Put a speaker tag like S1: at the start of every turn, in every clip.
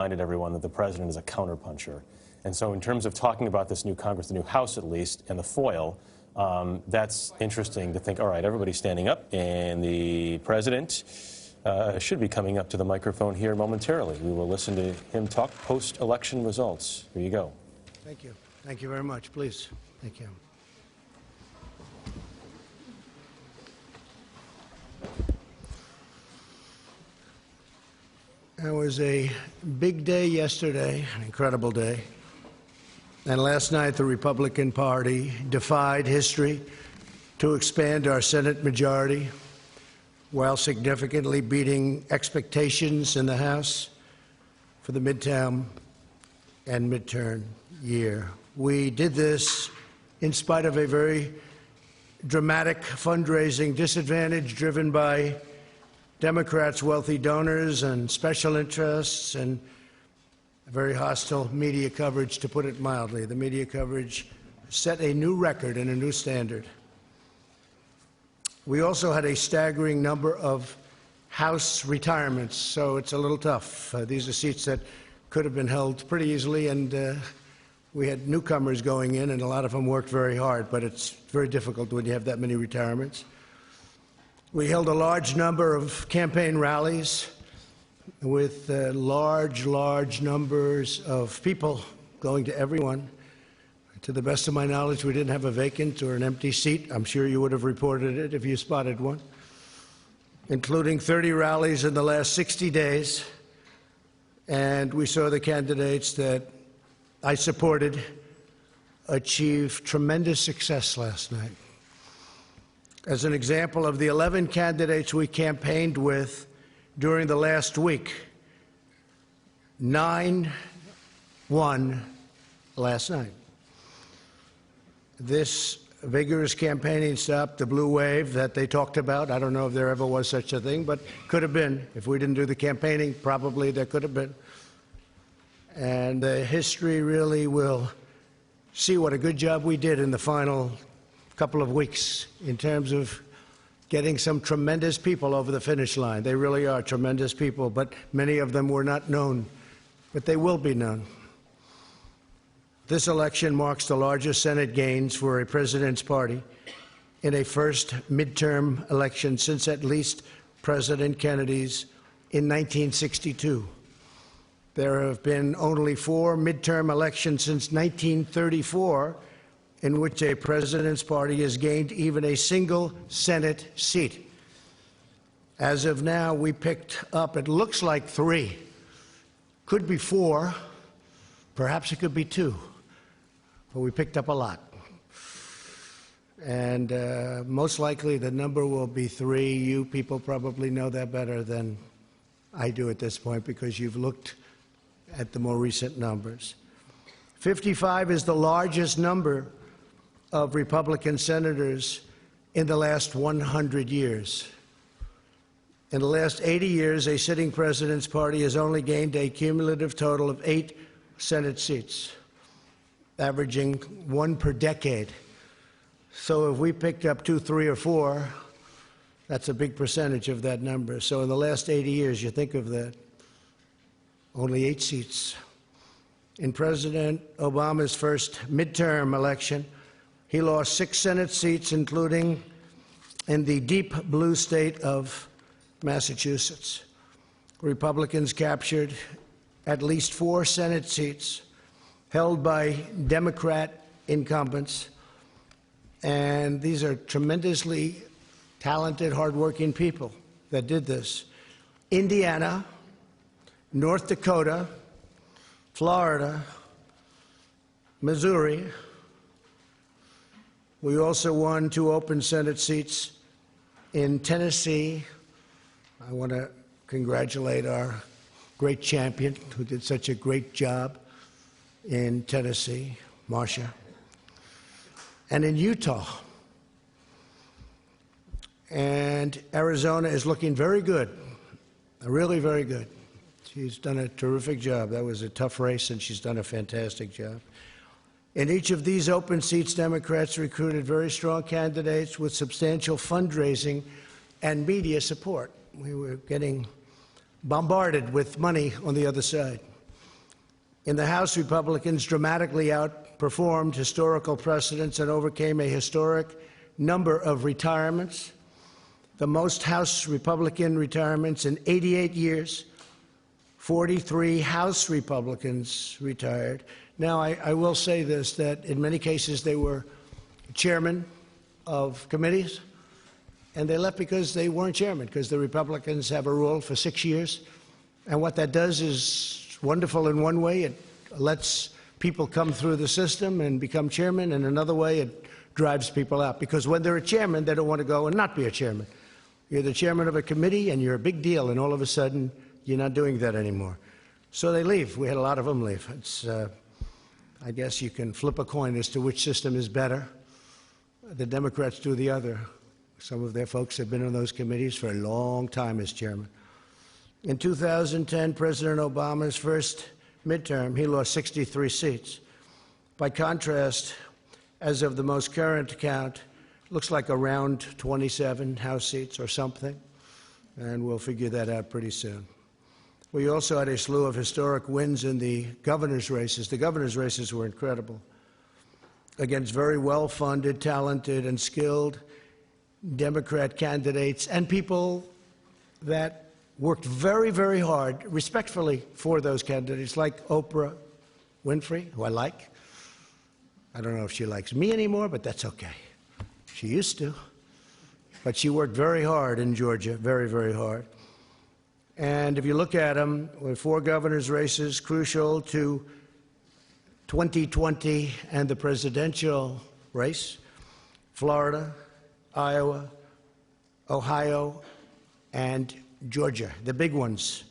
S1: reminded everyone that the president is a counterpuncher. And so in terms of talking about this new Congress, the new House at least, and the foil, that's interesting to think, all right, everybody's standing up, and the president should be coming up to the microphone here momentarily. We will listen to him talk post-election results. Here you go.
S2: Thank you. Thank you very much. Please. Thank you. It was a big day yesterday, an incredible day. And last night, the Republican Party defied history to expand our Senate majority while significantly beating expectations in the House for the midterm and midterm year. We did this in spite of a very dramatic fundraising disadvantage driven by Democrats' wealthy donors and special interests and very hostile media coverage, to put it mildly. The media coverage set a new record and a new standard. We also had a staggering number of House retirements, so it's a little tough. These are seats that could have been held pretty easily, and we had newcomers going in, and a lot of them worked very hard, but it's very difficult when you have that many retirements. We held a large number of campaign rallies with large numbers of people going to everyone. To the best of my knowledge, we didn't have a vacant or an empty seat. I'm sure you would have reported it if you spotted one, including 30 rallies in the last 60 days. And we saw the candidates that I supported achieve tremendous success last night. As an example of the 11 candidates we campaigned with during the last week, 9 won last night. This vigorous campaigning stopped the blue wave that they talked about. I don't know if there ever was such a thing, but could have been. If we didn't do the campaigning, probably there could have been. And history really will see what a good job we did in the final couple of weeks in terms of getting some tremendous people over the finish line. They really are tremendous people, but many of them were not known, but they will be known. This election marks the largest Senate gains for a president's party in a first midterm election since at least President Kennedy's in 1962. There have been only 4 midterm elections since 1934 in which a president's party has gained even a single Senate seat. As of now, we picked up, it looks like 3. Could be 4, perhaps it could be 2, but we picked up a lot. And most likely the number will be 3. You people probably know that better than I do at this point because you've looked at the more recent numbers. 55 is the largest number of Republican senators in the last 100 years. In the last 80 years, a sitting president's party has only gained a cumulative total of 8 Senate seats, averaging 1 per decade. So if we picked up 2, 3, or 4, that's a big percentage of that number. So in the last 80 years, you think of that, only 8 seats. In President Obama's first midterm election, he lost 6 Senate seats, including in the deep blue state of Massachusetts. Republicans captured at least 4 Senate seats held by Democrat incumbents. And these are tremendously talented, hardworking people that did this. Indiana, North Dakota, Florida, Missouri. We also won 2 open Senate seats in Tennessee. I want to congratulate our great champion who did such a great job in Tennessee, Marcia. And in Utah. And Arizona is looking very good, really very good. She's done a terrific job. That was a tough race, and she's done a fantastic job. In each of these open seats, Democrats recruited very strong candidates with substantial fundraising and media support. We were getting bombarded with money on the other side. In the House, Republicans dramatically outperformed historical precedents and overcame a historic number of retirements, the most House Republican retirements in 88 years. 43 House Republicans retired. Now, I will say this, that in many cases they were chairmen of committees, and they left because they weren't chairman, because the Republicans have a rule for 6 years. And what that does is wonderful in one way. It lets people come through the system and become chairman. In another way, it drives people out, because when they're a chairman, they don't want to go and not be a chairman. You're the chairman of a committee, and you're a big deal, and all of a sudden, you're not doing that anymore. So they leave. We had a lot of them leave. It's, I guess you can flip a coin as to which system is better. The Democrats do the other. Some of their folks have been on those committees for a long time as chairman. In 2010, President Obama's first midterm, he lost 63 seats. By contrast, as of the most current count, looks like around 27 House seats or something, and we'll figure that out pretty soon. We also had a slew of historic wins in the governor's races. The governor's races were incredible, against very well-funded, talented, and skilled Democrat candidates and people that worked very, very hard, respectfully, for those candidates, like Oprah Winfrey, who I like. I don't know if she likes me anymore, but that's okay. She used to. But she worked very hard in Georgia, very, very hard. And if you look at them, with 4 governor's races crucial to 2020 and the presidential race: Florida, Iowa, Ohio, and Georgia. The big ones: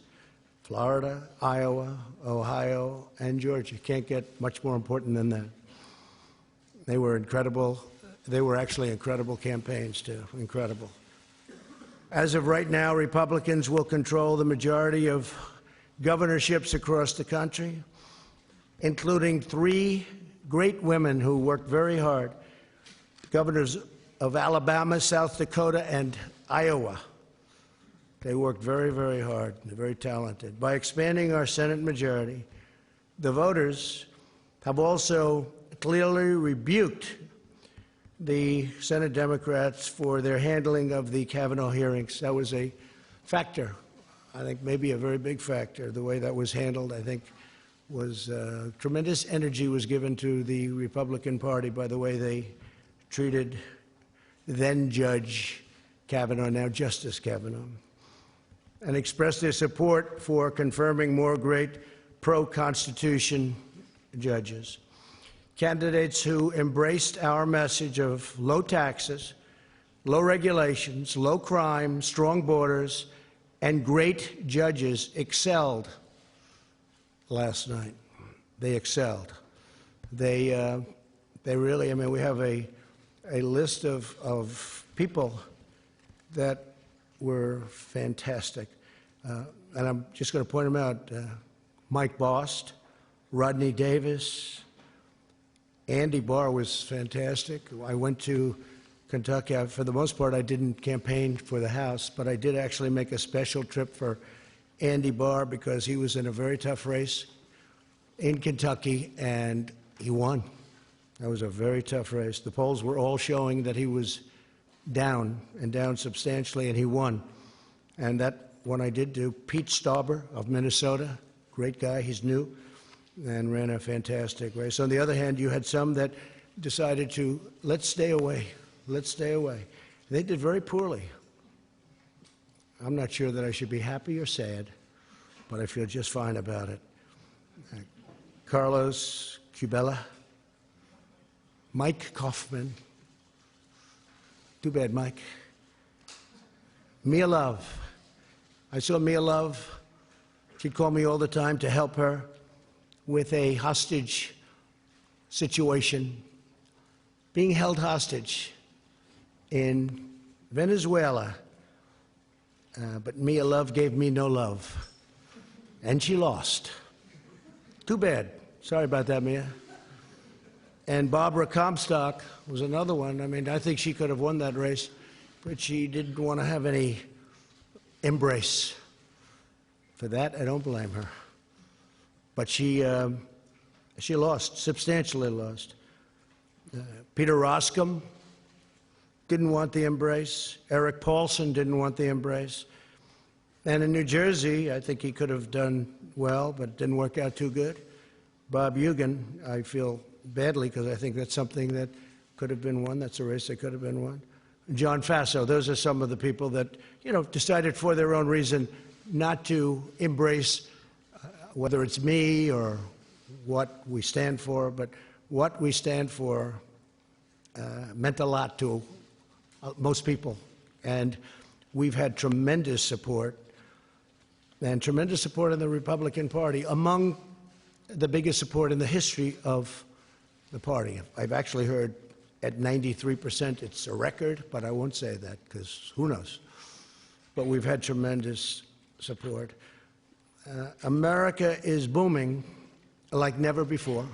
S2: Florida, Iowa, Ohio, and Georgia. Can't get much more important than that. They were incredible. They were actually incredible campaigns, too. Incredible. As of right now, Republicans will control the majority of governorships across the country, including 3 great women who worked very hard: governors of Alabama, South Dakota, and Iowa. They worked very, very hard. They're very talented. By expanding our Senate majority, the voters have also clearly rebuked the Senate Democrats for their handling of the Kavanaugh hearings. That was a factor, I think maybe a very big factor. The way that was handled, I think, was tremendous energy was given to the Republican Party by the way they treated then Judge Kavanaugh, now Justice Kavanaugh, and expressed their support for confirming more great pro-Constitution judges. Candidates who embraced our message of low taxes, low regulations, low crime, strong borders, and great judges excelled last night. They excelled. They really, I mean, we have a list of people that were fantastic. And I'm just going to point them out. Mike Bost, Rodney Davis, Andy Barr was fantastic. I went to Kentucky. For the most part, I didn't campaign for the House, but I did actually make a special trip for Andy Barr because he was in a very tough race in Kentucky, and he won. That was a very tough race. The polls were all showing that he was down, and down substantially, and he won. And that one I did do. Pete Stauber of Minnesota, great guy, he's new, and ran a fantastic race. On the other hand, you had some that decided to, let's stay away, let's stay away. They did very poorly. I'm not sure that I should be happy or sad, but I feel just fine about it. Carlos Cubella, Mike Kaufman, too bad, Mike. Mia Love. I saw Mia Love. She'd call me all the time to help her with a hostage situation, being held hostage in Venezuela. But Mia Love gave me no love, and she lost. Too bad. Sorry about that, Mia. And Barbara Comstock was another one. I mean, I think she could have won that race, but she didn't want to have any embrace. For that, I don't blame her. But she lost, substantially lost. Peter Roskam didn't want the embrace. Eric Paulson didn't want the embrace. And in New Jersey, I think he could have done well, but it didn't work out too good. Bob Eugen, I feel badly because I think that's something that could have been won. That's a race that could have been won. John Faso, those are some of the people that, decided for their own reason not to embrace whether it's me or what we stand for, but what we stand for meant a lot to most people. And we've had tremendous support, and tremendous support in the Republican Party, among the biggest support in the history of the party. I've actually heard at 93% it's a record, but I won't say that because who knows. But we've had tremendous support. America is booming like never before,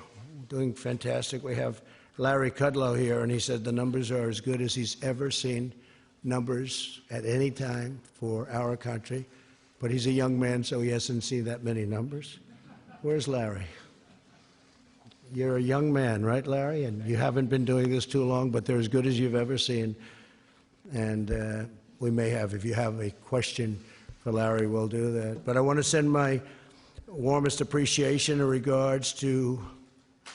S2: doing fantastic. We have Larry Kudlow here, and he said the numbers are as good as he's ever seen numbers at any time for our country. But he's a young man, so he hasn't seen that many numbers. Where's Larry? You're a young man, right, Larry? And you haven't been doing this too long, but they're as good as you've ever seen. And we may have, if you have a question for Larry, we'll do that. But I want to send my warmest appreciation and regards to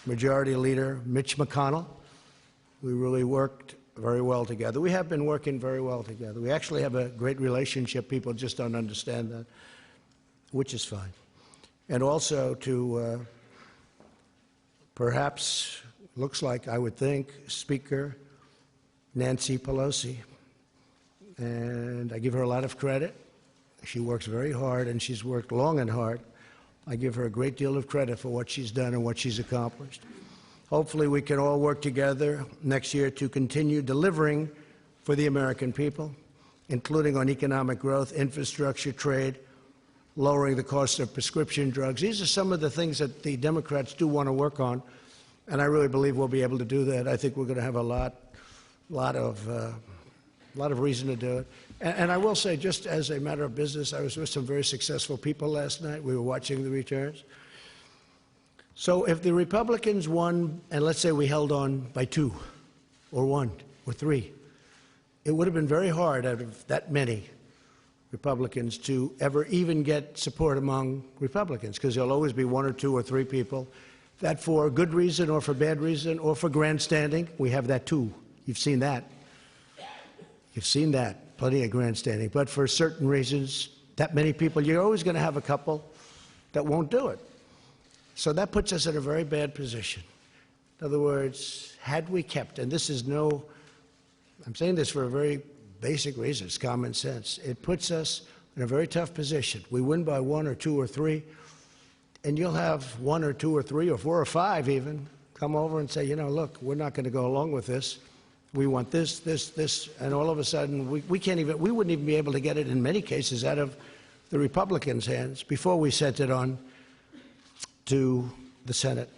S2: Majority Leader Mitch McConnell. We really worked very well together. We have been working very well together. We actually have a great relationship. People just don't understand that, which is fine. And also to perhaps, looks like, I would think, Speaker Nancy Pelosi. And I give her a lot of credit. She works very hard, and she's worked long and hard. I give her a great deal of credit for what she's done and what she's accomplished. Hopefully we can all work together next year to continue delivering for the American people, including on economic growth, infrastructure, trade, lowering the cost of prescription drugs. These are some of the things that the Democrats do want to work on, and I really believe we'll be able to do that. I think we're going to have a lot of reason to do it. And I will say, just as a matter of business, I was with some very successful people last night. We were watching the returns. So if the Republicans won, and let's say we held on by 2 or 1 or 3, it would have been very hard out of that many Republicans to ever even get support among Republicans, because there'll always be 1 or 2 or 3 people that, for good reason or for bad reason or for grandstanding, we have that too. You've seen that. You've seen that, plenty of grandstanding. But for certain reasons, that many people, you're always going to have a couple that won't do it. So that puts us in a very bad position. In other words, had we kept, and this is no, I'm saying this for a very basic reason, it's common sense. It puts us in a very tough position. We win by 1 or 2 or 3, and you'll have 1 or 2 or 3 or 4 or 5 even come over and say, look, we're not going to go along with this. We want this, and all of a sudden we wouldn't even be able to get it in many cases out of the Republicans' hands before we sent it on to the Senate.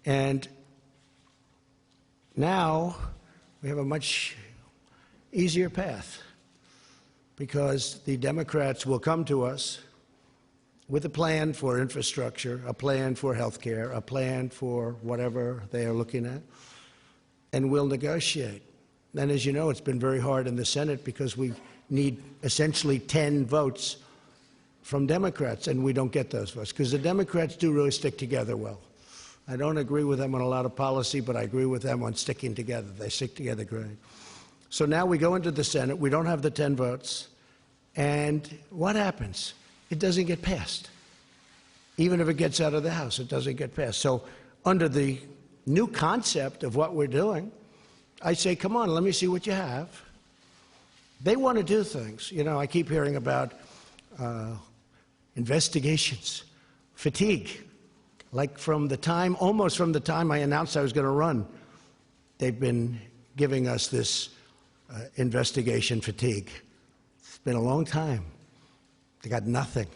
S2: And now we have a much easier path, because the Democrats will come to us with a plan for infrastructure, a plan for health care, a plan for whatever they are looking at, and we'll negotiate. And as you know, it's been very hard in the Senate because we need essentially 10 votes from Democrats, and we don't get those votes because the Democrats do really stick together well. I don't agree with them on a lot of policy, but I agree with them on sticking together. They stick together great. So now we go into the Senate. We don't have the 10 votes. And what happens? It doesn't get passed. Even if it gets out of the House, it doesn't get passed. So under the new concept of what we're doing, I say, come on, let me see what you have. They want to do things. I keep hearing about investigations, fatigue. Like almost from the time I announced I was going to run, they've been giving us this investigation fatigue. It's been a long time. They got nothing,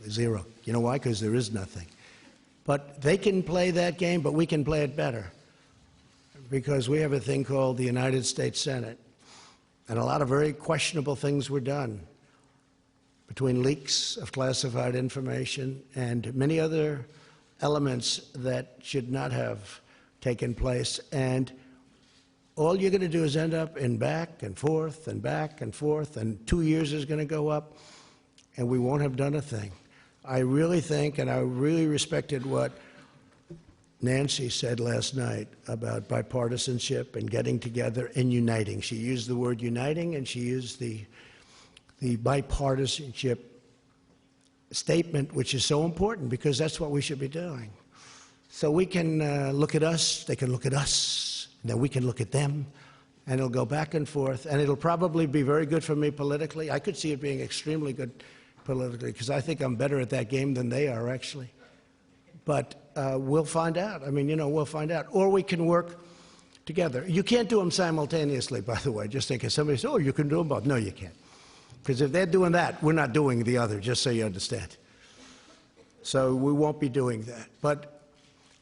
S2: 0. You know why? Because there is nothing. But they can play that game, but we can play it better, because we have a thing called the United States Senate, and a lot of very questionable things were done between leaks of classified information and many other elements that should not have taken place. And all you're going to do is end up in back and forth and back and forth, and 2 years is going to go up, and we won't have done a thing. I really think, and I really respected what Nancy said last night about bipartisanship and getting together and uniting. She used the word uniting, and she used the bipartisanship statement, which is so important because that's what we should be doing. So we can look at us, they can look at us, and then we can look at them, and it'll go back and forth, and it'll probably be very good for me politically. I could see it being extremely good politically because I think I'm better at that game than they are, actually. But we'll find out. I mean, you know, we'll find out. Or we can work together. You can't do them simultaneously, by the way, just in case somebody says, oh, you can do them both. No, you can't. Because if they're doing that, we're not doing the other, just so you understand. So we won't be doing that. But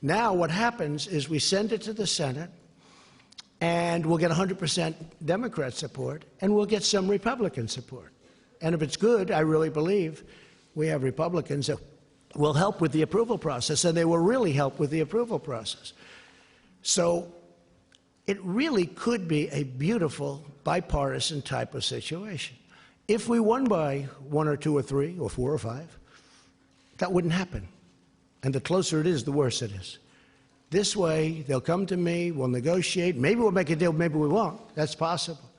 S2: now what happens is we send it to the Senate, and we'll get 100% Democrat support, and we'll get some Republican support. And if it's good, I really believe we have Republicans that will help with the approval process, and they will really help with the approval process. So it really could be a beautiful bipartisan type of situation. If we won by 1 or 2 or 3 or 4 or 5, that wouldn't happen. And the closer it is, the worse it is. This way, they'll come to me, we'll negotiate, maybe we'll make a deal, maybe we won't. That's possible.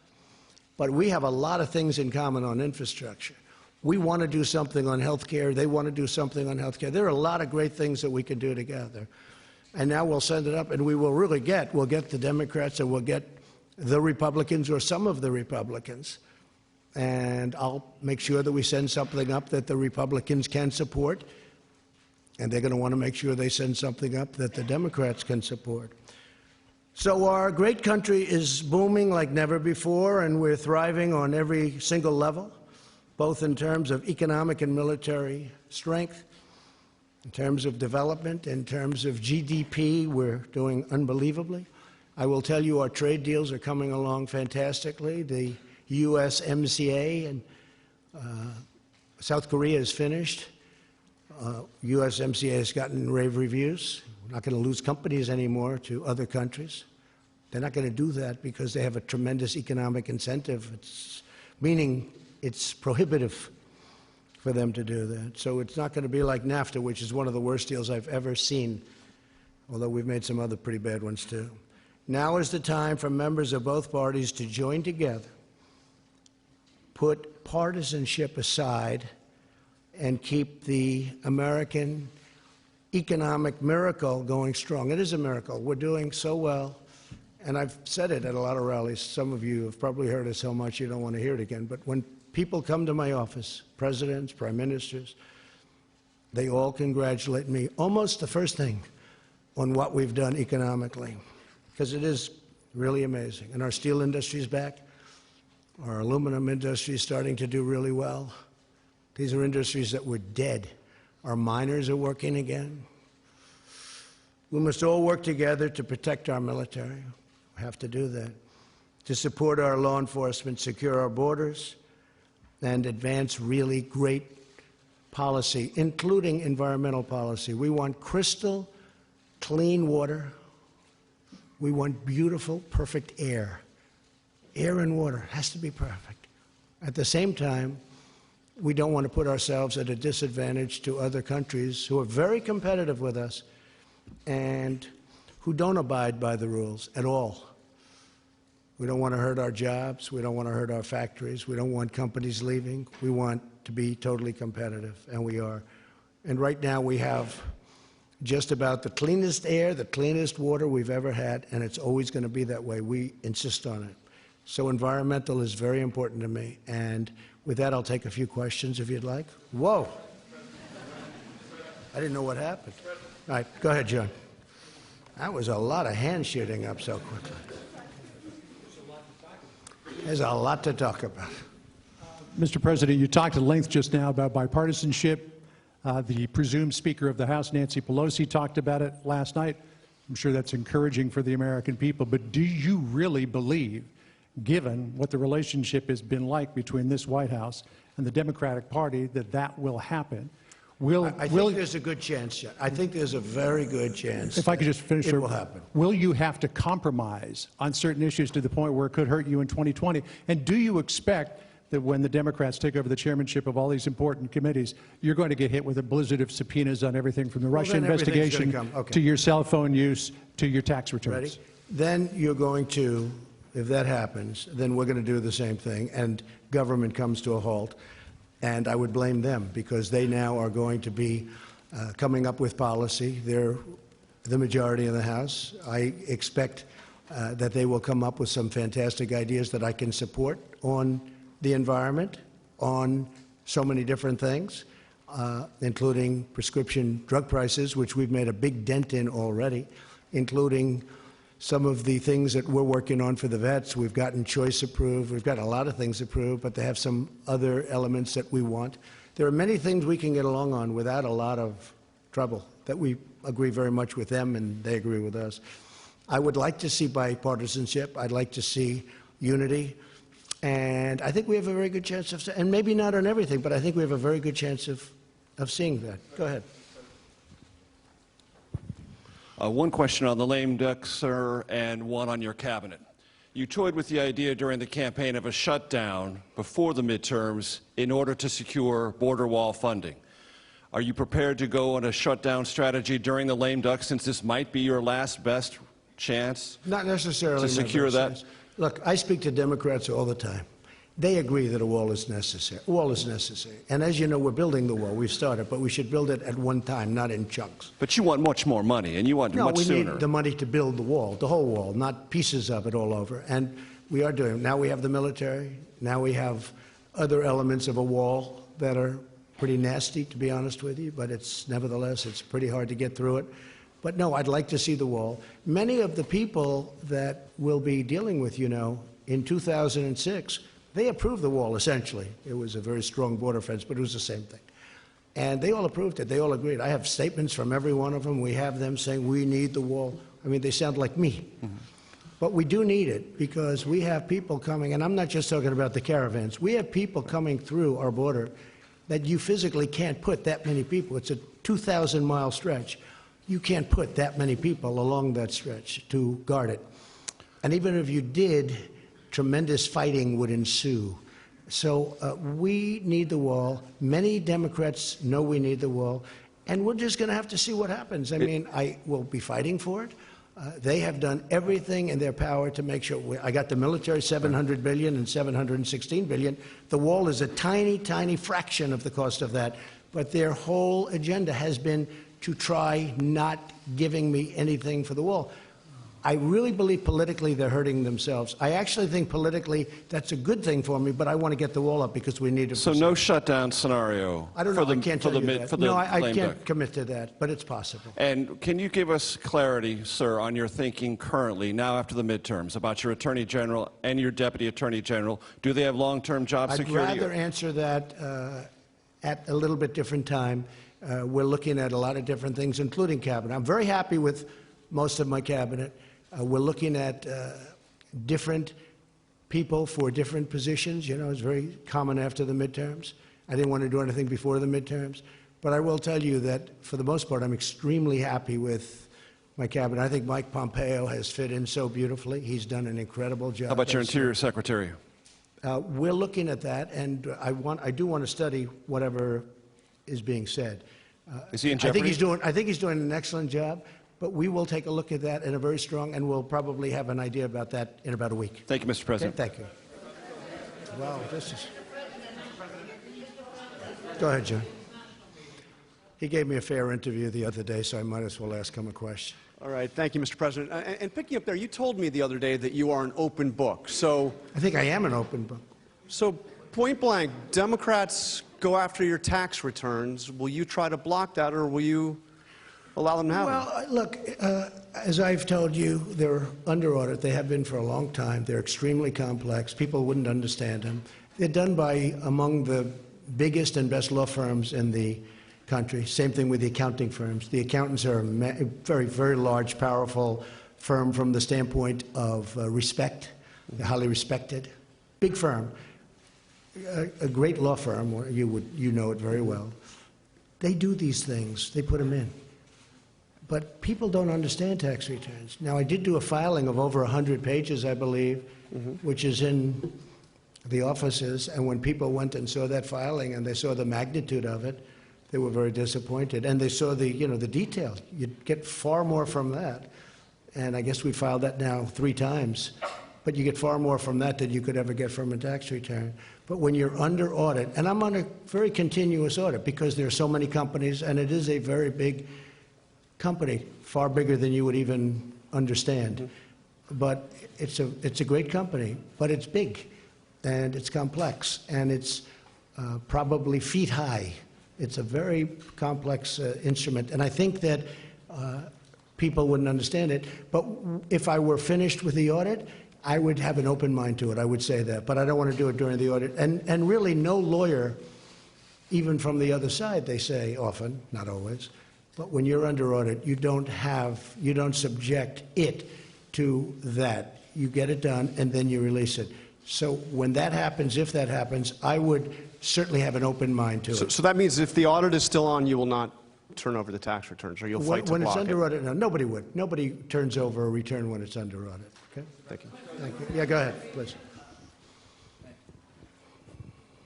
S2: But we have a lot of things in common on infrastructure. We want to do something on health care. They want to do something on health care. There are a lot of great things that we can do together. And now we'll send it up, and we will really we'll get the Democrats, and we'll get the Republicans or some of the Republicans. And I'll make sure that we send something up that the Republicans can support, and they're going to want to make sure they send something up that the Democrats can support. So our great country is booming like never before, and we're thriving on every single level, both in terms of economic and military strength, in terms of development, in terms of GDP, we're doing unbelievably. I will tell you our trade deals are coming along fantastically. The USMCA and South Korea is finished. USMCA has gotten rave reviews. We're not going to lose companies anymore to other countries. They're not going to do that because they have a tremendous economic incentive, meaning it's prohibitive for them to do that. So it's not going to be like NAFTA, which is one of the worst deals I've ever seen, although we've made some other pretty bad ones too. Now is the time for members of both parties to join together, put partisanship aside, and keep the American economic miracle going strong. It is a miracle. We're doing so well. And I've said it at a lot of rallies. Some of you have probably heard it so much you don't want to hear it again. But when people come to my office, presidents, prime ministers, they all congratulate me almost the first thing on what we've done economically, because it is really amazing. And our steel industry is back. Our aluminum industry is starting to do really well. These are industries that were dead. Our miners are working again. We must all work together to protect our military. We have to do that. To support our law enforcement, secure our borders, and advance really great policy, including environmental policy. We want crystal clean water. We want beautiful, perfect air. Air and water has to be perfect. At the same time, we don't want to put ourselves at a disadvantage to other countries who are very competitive with us and who don't abide by the rules at all. We don't want to hurt our jobs. We don't want to hurt our factories. We don't want companies leaving. We want to be totally competitive, and we are. And right now we have just about the cleanest air, the cleanest water we've ever had, and it's always going to be that way. We insist on it. So environmental is very important to me. And with that, I'll take a few questions if you'd like. Whoa. I didn't know what happened. All right, go ahead, John. That was a lot of hand shooting up so quickly. There's a lot to talk about.
S3: Mr. President, you talked at length just now about bipartisanship. The presumed Speaker of the House, Nancy Pelosi, talked about it last night. I'm sure that's encouraging for the American people. But do you really believe, given what the relationship has been like between this White House and the Democratic Party, that that will happen?
S2: I think there's a good chance. I think there's a very good chance.
S3: If I could just finish,
S2: it will happen.
S3: Will you have to compromise on certain issues to the point where it could hurt you in 2020? And do you expect that when the Democrats take over the chairmanship of all these important committees, you're going to get hit with a blizzard of subpoenas on everything from the Russia investigation to your cell phone use to your tax returns?
S2: Ready? Then you're going to, if that happens, then we're going to do the same thing, and government comes to a halt. And I would blame them because they now are going to be coming up with policy. They're the majority in the House. I expect that they will come up with some fantastic ideas that I can support on the environment, on so many different things, including prescription drug prices, which we've made a big dent in already, including some of the things that we're working on for the vets. We've gotten choice approved. We've got a lot of things approved, but they have some other elements that we want. There are many things we can get along on without a lot of trouble, that we agree very much with them and they agree with us. I would like to see bipartisanship. I'd like to see unity. And I think we have a very good chance of, and maybe not on everything, but I think we have a very good chance of seeing that. Go ahead.
S4: One question on the lame duck, sir, and one on your cabinet. You toyed with the idea during the campaign of a shutdown before the midterms in order to secure border wall funding. Are you prepared to go on a shutdown strategy during the lame duck, since this might be your last best chance?
S2: Not necessarily
S4: to secure that?
S2: Look, I speak to Democrats all the time. They agree that a wall is necessary. A wall is necessary. And as you know, we're building the wall. We've started, but we should build it at one time, not in chunks.
S4: But you want much more money, and you want much sooner.
S2: No, we need the money to build the wall, the whole wall, not pieces of it all over. And we are doing it. Now we have the military. Now we have other elements of a wall that are pretty nasty, to be honest with you, but it's nevertheless, it's pretty hard to get through it. But no, I'd like to see the wall. Many of the people that we'll be dealing with, you know, in 2006, they approved the wall, essentially. It was a very strong border fence, but it was the same thing. And they all approved it. They all agreed. I have statements from every one of them. We have them saying, we need the wall. I mean, they sound like me. Mm-hmm. But we do need it because we have people coming, and I'm not just talking about the caravans. We have people coming through our border that you physically can't put that many people. It's a 2,000-mile stretch. You can't put that many people along that stretch to guard it. And even if you did, tremendous fighting would ensue. So we need the wall. Many Democrats know we need the wall. And we're just going to have to see what happens. I mean, I will be fighting for it. They have done everything in their power to make sure. I got the military, $700 billion and $716 billion. The wall is a tiny, tiny fraction of the cost of that. But their whole agenda has been to try not giving me anything for the wall. I really believe politically they're hurting themselves. I actually think politically that's a good thing for me, but I want to get the wall up because we need it.
S4: So no shutdown scenario.
S2: I don't know. I can't tell you that. No, I can't commit to that, but it's possible.
S4: And can you give us clarity, sir, on your thinking currently, now after the midterms, about your Attorney General and your Deputy Attorney General? Do they have long-term job security?
S2: I'd rather answer that at a little bit different time. We're looking at a lot of different things, including cabinet. I'm very happy with most of my cabinet. We're looking at different people for different positions. You know, it's very common after the midterms. I didn't want to do anything before the midterms. But I will tell you that, for the most part, I'm extremely happy with my cabinet. I think Mike Pompeo has fit in so beautifully. He's done an incredible job.
S4: How about your Interior Secretary?
S2: We're looking at that, and I do want to study whatever is being said.
S4: Is he in jeopardy?
S2: I think he's doing an excellent job. But we will take a look at that in a very strong, and we'll probably have an idea about that in about a week.
S4: Thank you, Mr. President.
S2: Okay, thank you. Wow, this is... Go ahead, John. He gave me a fair interview the other day, so I might as well ask him a question.
S5: All right, thank you, Mr. President. And picking up there, you told me the other day that you are an open book. So
S2: I think I am an open book.
S5: So point blank, Democrats go after your tax returns. Will you try to block that, or will you allow them to have them?
S2: Well, look, as I've told you, they're under audit. They have been for a long time. They're extremely complex. People wouldn't understand them. They're done by among the biggest and best law firms in the country. Same thing with the accounting firms. The accountants are a very, very large, powerful firm from the standpoint of respect. They're highly respected. Big firm. A great law firm. You know it very well. They do these things. They put them in. But people don't understand tax returns. Now, I did do a filing of over 100 pages, I believe, which is in the offices, and when people went and saw that filing and they saw the magnitude of it, they were very disappointed. And they saw the, the detail. You'd get far more from that. And I guess we filed that now 3 times. But you get far more from that than you could ever get from a tax return. But when you're under audit, and I'm on a very continuous audit because there are so many companies, and it is a very big company, far bigger than you would even understand. But it's a great company, but it's big, and it's complex, and it's probably feet high. It's a very complex instrument, and I think that people wouldn't understand it. But if I were finished with the audit, I would have an open mind to it. I would say that, but I don't want to do it during the audit. And really, no lawyer, even from the other side, they say often, not always, but when you're under audit, you don't subject it to that. You get it done, and then you release it. So when that happens, if that happens, I would certainly have an open mind to it.
S5: So that means if the audit is still on, you will not turn over the tax returns, or you'll fight to block it?
S2: When it's under audit, no, nobody would. Nobody turns over a return when it's under audit. Okay?
S5: Thank you.
S2: Thank you. Yeah, go ahead, please.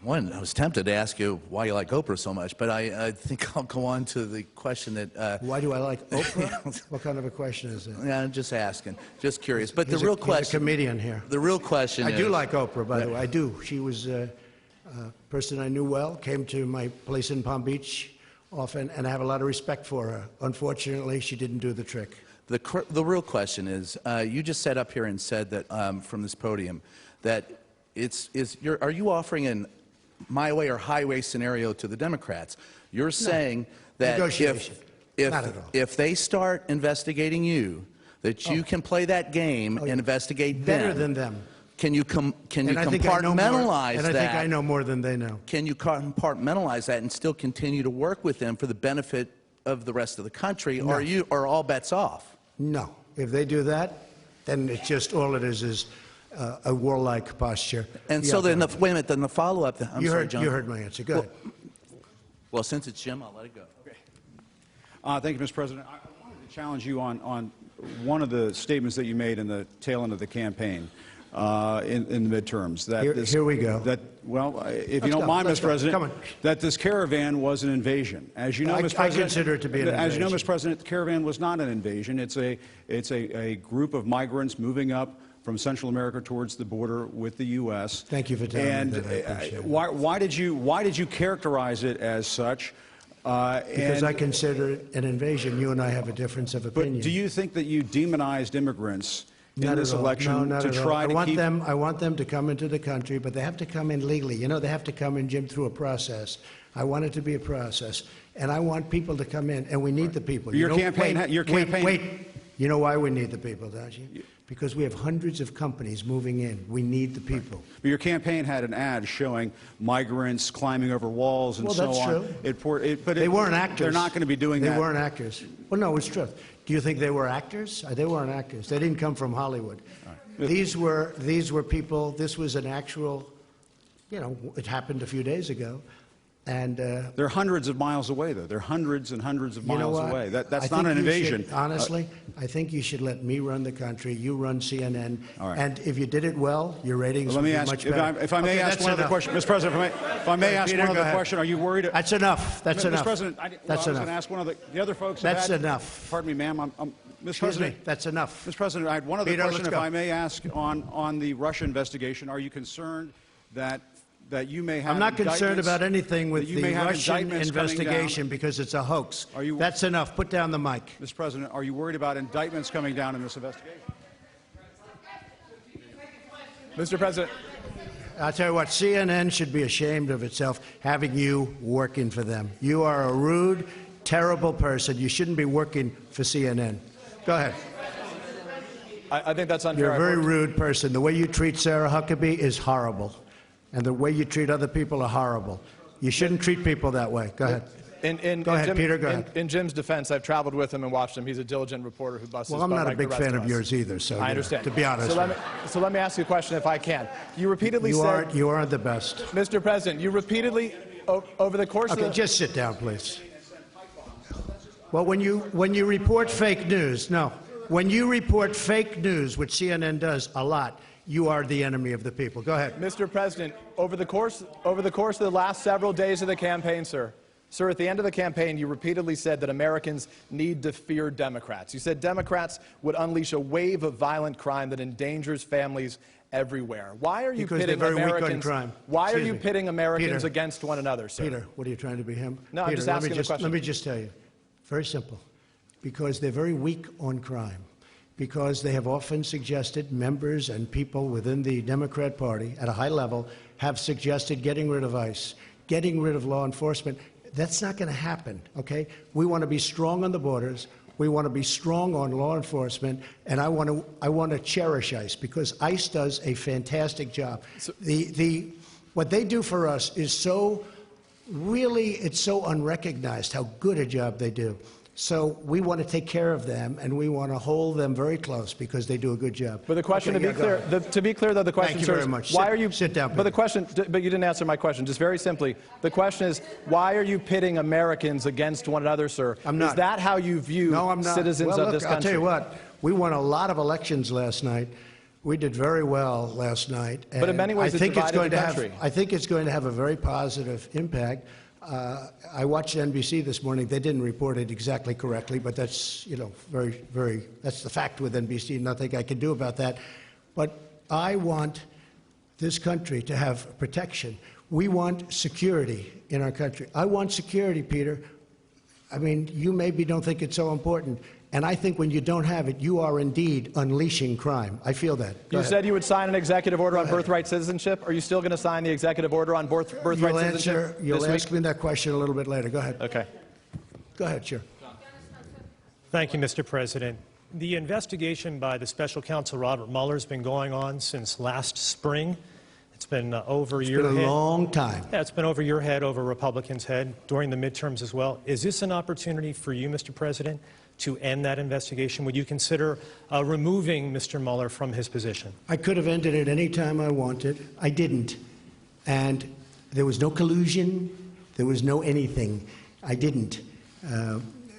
S6: One, I was tempted to ask you why you like Oprah so much, but I think I'll go on to the question that...
S2: Why do I like Oprah? What kind of a question is it?
S6: Yeah, I'm just asking, just curious. But
S2: He's
S6: the real
S2: He's
S6: question...
S2: a comedian here.
S6: The real question
S2: I
S6: is...
S2: do like Oprah, by the way. I do. She was a person I knew well, came to my place in Palm Beach often, and I have a lot of respect for her. Unfortunately, she didn't do the trick.
S6: The real question is, you just sat up here and said that from this podium that are you offering an my way or highway scenario to the Democrats? You're saying that if they start investigating you, that you can play that game and investigate them.
S2: Better than them.
S6: Can you compartmentalize that?
S2: And I think I know more than they know.
S6: Can you compartmentalize that and still continue to work with them for the benefit of the rest of the country,
S2: No.
S6: or are all bets off?
S2: No. If they do that, then it's just all it is a warlike posture.
S6: And so then, wait a minute, then the follow-up, I'm sorry, John.
S2: You heard my answer. Go ahead.
S6: Well, since it's Jim, I'll let it go.
S7: Okay. Thank you, Mr. President. I wanted to challenge you on one of the statements that you made in the tail end of the campaign in the midterms.
S2: Here we go.
S7: If you don't mind, Mr. President, that this caravan was an invasion. As you know, Mr. President,
S2: I consider it to be an invasion.
S7: As you know, Mr. President, the caravan was not an invasion. It's a group of migrants moving up from Central America towards the border with the U.S.
S2: Thank you for telling me that. I appreciate it.
S7: Why did you characterize it as such?
S2: Because I consider it an invasion. You and I have a difference of opinion.
S7: But do you think that you demonized immigrants in this election
S2: to
S7: try to keep...
S2: I want them to come into the country, but they have to come in legally. You know, they have to come in, Jim, through a process. I want it to be a process. And I want people to come in, and we need the people.
S7: Your campaign...
S2: Wait. You know why we need the people, don't you? Because we have hundreds of companies moving in. We need the people.
S7: But your campaign had an ad showing migrants climbing over walls and so on.
S2: Well, that's true. But they weren't actors.
S7: They're not going to be doing that.
S2: They weren't actors. Well, no, it's true. Do you think they were actors? They weren't actors. They didn't come from Hollywood. Right. These were people. This was an actual, it happened a few days ago. And
S7: they're hundreds of miles away, though. They're hundreds and hundreds of miles away. That's not an invasion.
S2: Honestly, I think you should let me run the country. You run CNN.
S7: All right.
S2: And if you did it well, your ratings would be much better.
S7: If I may ask one other question, Mr. President, if I may ask one other question, are you worried?
S2: That's enough. That's enough.
S7: Mr. President, I was going to ask one of the other folks.
S2: That's enough.
S7: Pardon me, ma'am. Mr. President,
S2: that's enough.
S7: Mr. President, I had one other question, if I may ask, on the Russia investigation. Are you concerned that you may have...
S2: I'm not concerned about anything with the Russian investigation because it's a hoax. That's enough. Put down the mic.
S7: Mr. President, are you worried about indictments coming down in this investigation?
S8: Mr. President.
S2: I'll tell you what, CNN should be ashamed of itself having you working for them. You are a rude, terrible person. You shouldn't be working for CNN. Go ahead.
S8: I think that's unfair.
S2: You're a very rude person. The way you treat Sarah Huckabee is horrible. And the way you treat other people are horrible. You shouldn't treat people that way. Go ahead. Go ahead, Peter, go ahead.
S8: In Jim's defense, I've traveled with him and watched him. He's a diligent reporter who busts his butt.
S2: Well, I'm not
S8: like
S2: a big
S8: the rest
S2: fan
S8: of
S2: of yours either, so
S8: I understand.
S2: To be honest.
S8: So let me ask you a question if I can. You repeatedly said...
S2: You aren't the best.
S8: Mr. President, you repeatedly, over the course of
S2: just sit down, please. Well, when you report fake news, no. When you report fake news, which CNN does a lot, you are the enemy of the people. Go ahead.
S8: Mr. President, over the course of the last several days of the campaign, sir, at the end of the campaign, you repeatedly said that Americans need to fear Democrats. You said Democrats would unleash a wave of violent crime that endangers families everywhere. Why are you pitting Americans? Why are you pitting Americans against one another, sir?
S2: Peter, what are you trying to be him?
S8: No, I'm just asking the question.
S2: Let me just tell you. Very simple. Because they're very weak on crime. Because they have often suggested, members and people within the Democrat Party at a high level have suggested getting rid of ICE, getting rid of law enforcement. That's not going to happen, okay? We want to be strong on the borders. We want to be strong on law enforcement, and I want to cherish ICE because ICE does a fantastic job. What they do for us is so it's so unrecognized how good a job they do. So we want to take care of them, and we want to hold them very close because they do a good job.
S8: But the question, to be clear, though, the question,
S2: Thank you very much.
S8: Why are you
S2: sit down?
S8: But but you didn't answer my question. Just very simply, the question is, why are you pitting Americans against one another, sir?
S2: I'm not.
S8: Is that how you view citizens of this country?
S2: I'll tell you what. We won a lot of elections last night. We did very well last night.
S8: But in many ways,
S2: I think it's going to have a very positive impact. I watched NBC this morning. They didn't report it exactly correctly, but that's, that's the fact with NBC. Nothing I can do about that. But I want this country to have protection. We want security in our country. I want security, Peter. I mean, you maybe don't think it's so important. And I think when you don't have it, you are indeed unleashing crime. I feel that.
S8: You said you would sign an executive order on birthright citizenship. Are you still going to sign the executive order on birthright citizenship?
S2: You'll ask me that question a little bit later. Go ahead.
S8: Okay.
S2: Go ahead, sure.
S9: Thank you, Mr. President. The investigation by the special counsel Robert Mueller has been going on since last spring. It's been over your head.
S2: It's been a long time.
S9: Yeah, it's been over your head, over Republicans' head, during the midterms as well. Is this an opportunity for you, Mr. President, to end that investigation? Would you consider removing Mr. Mueller from his position?
S2: I could have ended it any time I wanted. I didn't. And there was no collusion. There was no anything. I didn't.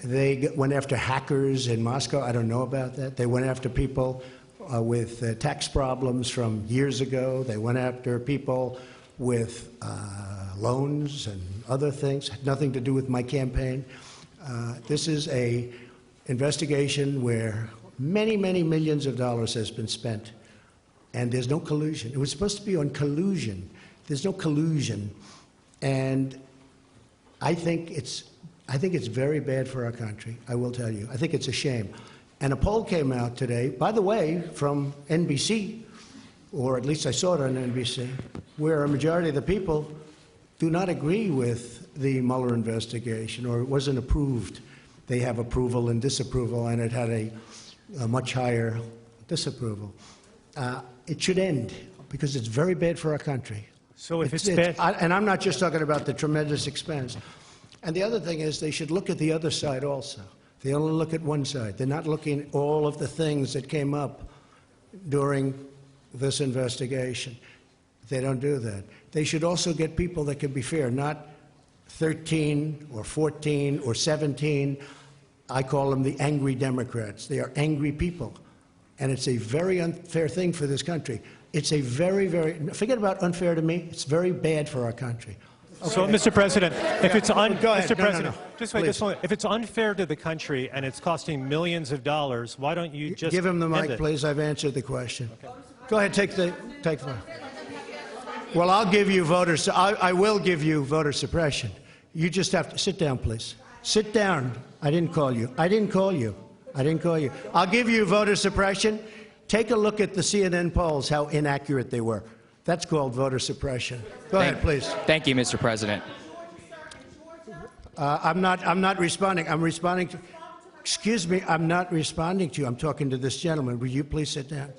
S2: They went after hackers in Moscow. I don't know about that. They went after people with tax problems from years ago. They went after people with loans and other things. Had nothing to do with my campaign. This is a investigation where many, many millions of dollars has been spent, and there's no collusion. It was supposed to be on collusion. There's no collusion, and I think it's very bad for our country. I will tell you. I think it's a shame. And a poll came out today, by the way, from NBC, or at least I saw it on NBC, where a majority of the people do not agree with the Mueller investigation, or it wasn't approved. They have approval and disapproval, and it had a much higher disapproval. It should end, because it's very bad for our country.
S9: So if it's bad...
S2: And I'm not just talking about the tremendous expense. And the other thing is they should look at the other side also. They only look at one side. They're not looking at all of the things that came up during this investigation. They don't do that. They should also get people that can be fair, not 13 or 14 or 17. I call them the angry Democrats. They are angry people. And it's a very unfair thing for this country. It's a very, very, forget about unfair to me, it's very bad for our country.
S9: Okay. So, Mr. President, if it's
S2: Mr. President,
S9: just wait this moment. If it's unfair to the country and it's costing millions of dollars, why don't you just
S2: give him the mic,
S9: it?
S2: please? I've answered the question. Okay. Go ahead, take the. Well, I'll give you I will give you voter suppression. You just have to sit down, please. Sit down. I didn't call you. I didn't call you. I didn't call you. I'll give you voter suppression. Take a look at the CNN polls, how inaccurate they were. That's called voter suppression. Go ahead, please.
S10: Thank you, Mr. President.
S2: I'm not responding. I'm responding to. Excuse me. I'm not responding to you. I'm talking to this gentleman. Will you please sit down?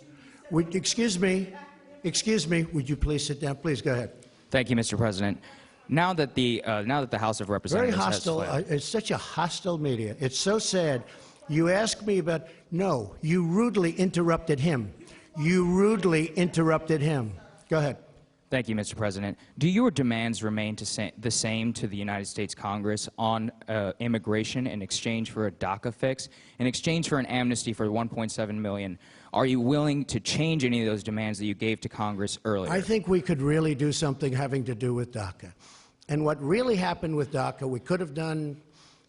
S2: Excuse me. Excuse me. Would you please sit down? Please go ahead.
S10: Thank you, Mr. President. Now that the House of Representatives
S2: very hostile. It's such a hostile media. It's so sad. You ask me about. No, you rudely interrupted him. You rudely interrupted him. Go ahead.
S10: Thank you, Mr. President. Do your demands remain the same to the United States Congress on immigration in exchange for a DACA fix, in exchange for an amnesty for 1.7 million? Are you willing to change any of those demands that you gave to Congress earlier?
S2: I think we could really do something having to do with DACA. And what really happened with DACA, we could have done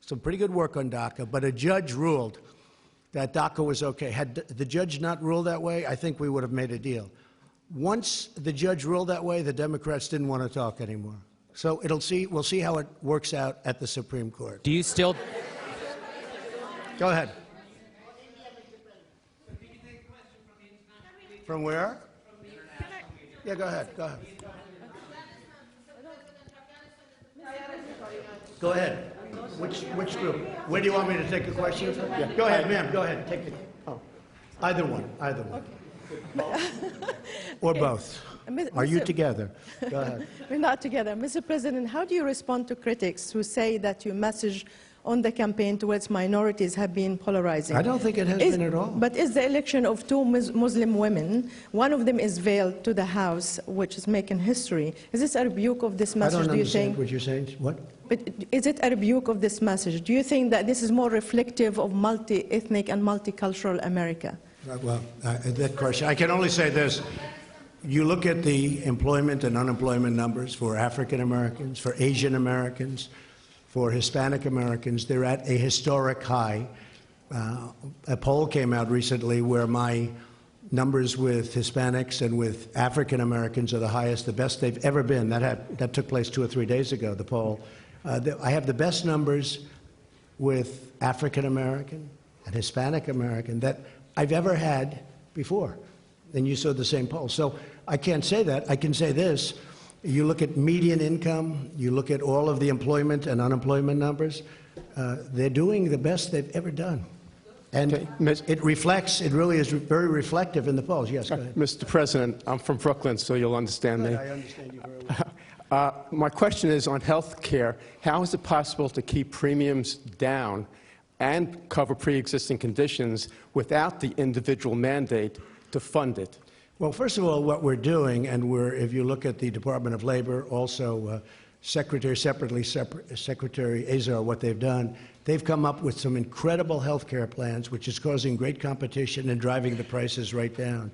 S2: some pretty good work on DACA, but a judge ruled that DACA was okay. Had the judge not ruled that way, I think we would have made a deal. Once the judge ruled that way, the Democrats didn't want to talk anymore. So we'll see how it works out at the Supreme Court.
S10: Do you still...
S2: Go ahead. From where? Yeah, go ahead. Go ahead. Go ahead. Which group? Where do you want me to take a question from? Yeah. Go ahead, ma'am. Go ahead. Take it. Oh. Either one. Either one. Okay. Or both. Are you together? Go ahead.
S11: We're not together. Mr. President, how do you respond to critics who say that your message on the campaign towards minorities have been polarizing?
S2: I don't think it has been at all.
S11: But is the election of two Muslim women, one of them is veiled to the House, which is making history. Is this a rebuke of this message, do you think?
S2: I don't understand what you're saying. What?
S11: But is it a rebuke of this message? Do you think that this is more reflective of multi-ethnic and multicultural America?
S2: Well, that question, I can only say this. You look at the employment and unemployment numbers for African Americans, for Asian Americans, for Hispanic Americans, they're at a historic high. A poll came out recently where my numbers with Hispanics and with African Americans are the highest, the best they've ever been. That took place 2 or 3 days ago, the poll. I have the best numbers with African American and Hispanic American that I've ever had before. And you saw the same poll. So I can't say that. I can say this. You look at median income, you look at all of the employment and unemployment numbers, they're doing the best they've ever done. And it reflects, it really is very reflective in the polls. Yes, go ahead.
S12: Mr. President, I'm from Brooklyn, so you'll understand me.
S2: I understand you very well.
S12: My question is on health care. How is it possible to keep premiums down and cover pre-existing conditions without the individual mandate to fund it?
S2: Well, first of all, what we're doing, and if you look at the Department of Labor, also Secretary Azar, what they've done, they've come up with some incredible health care plans, which is causing great competition and driving the prices right down.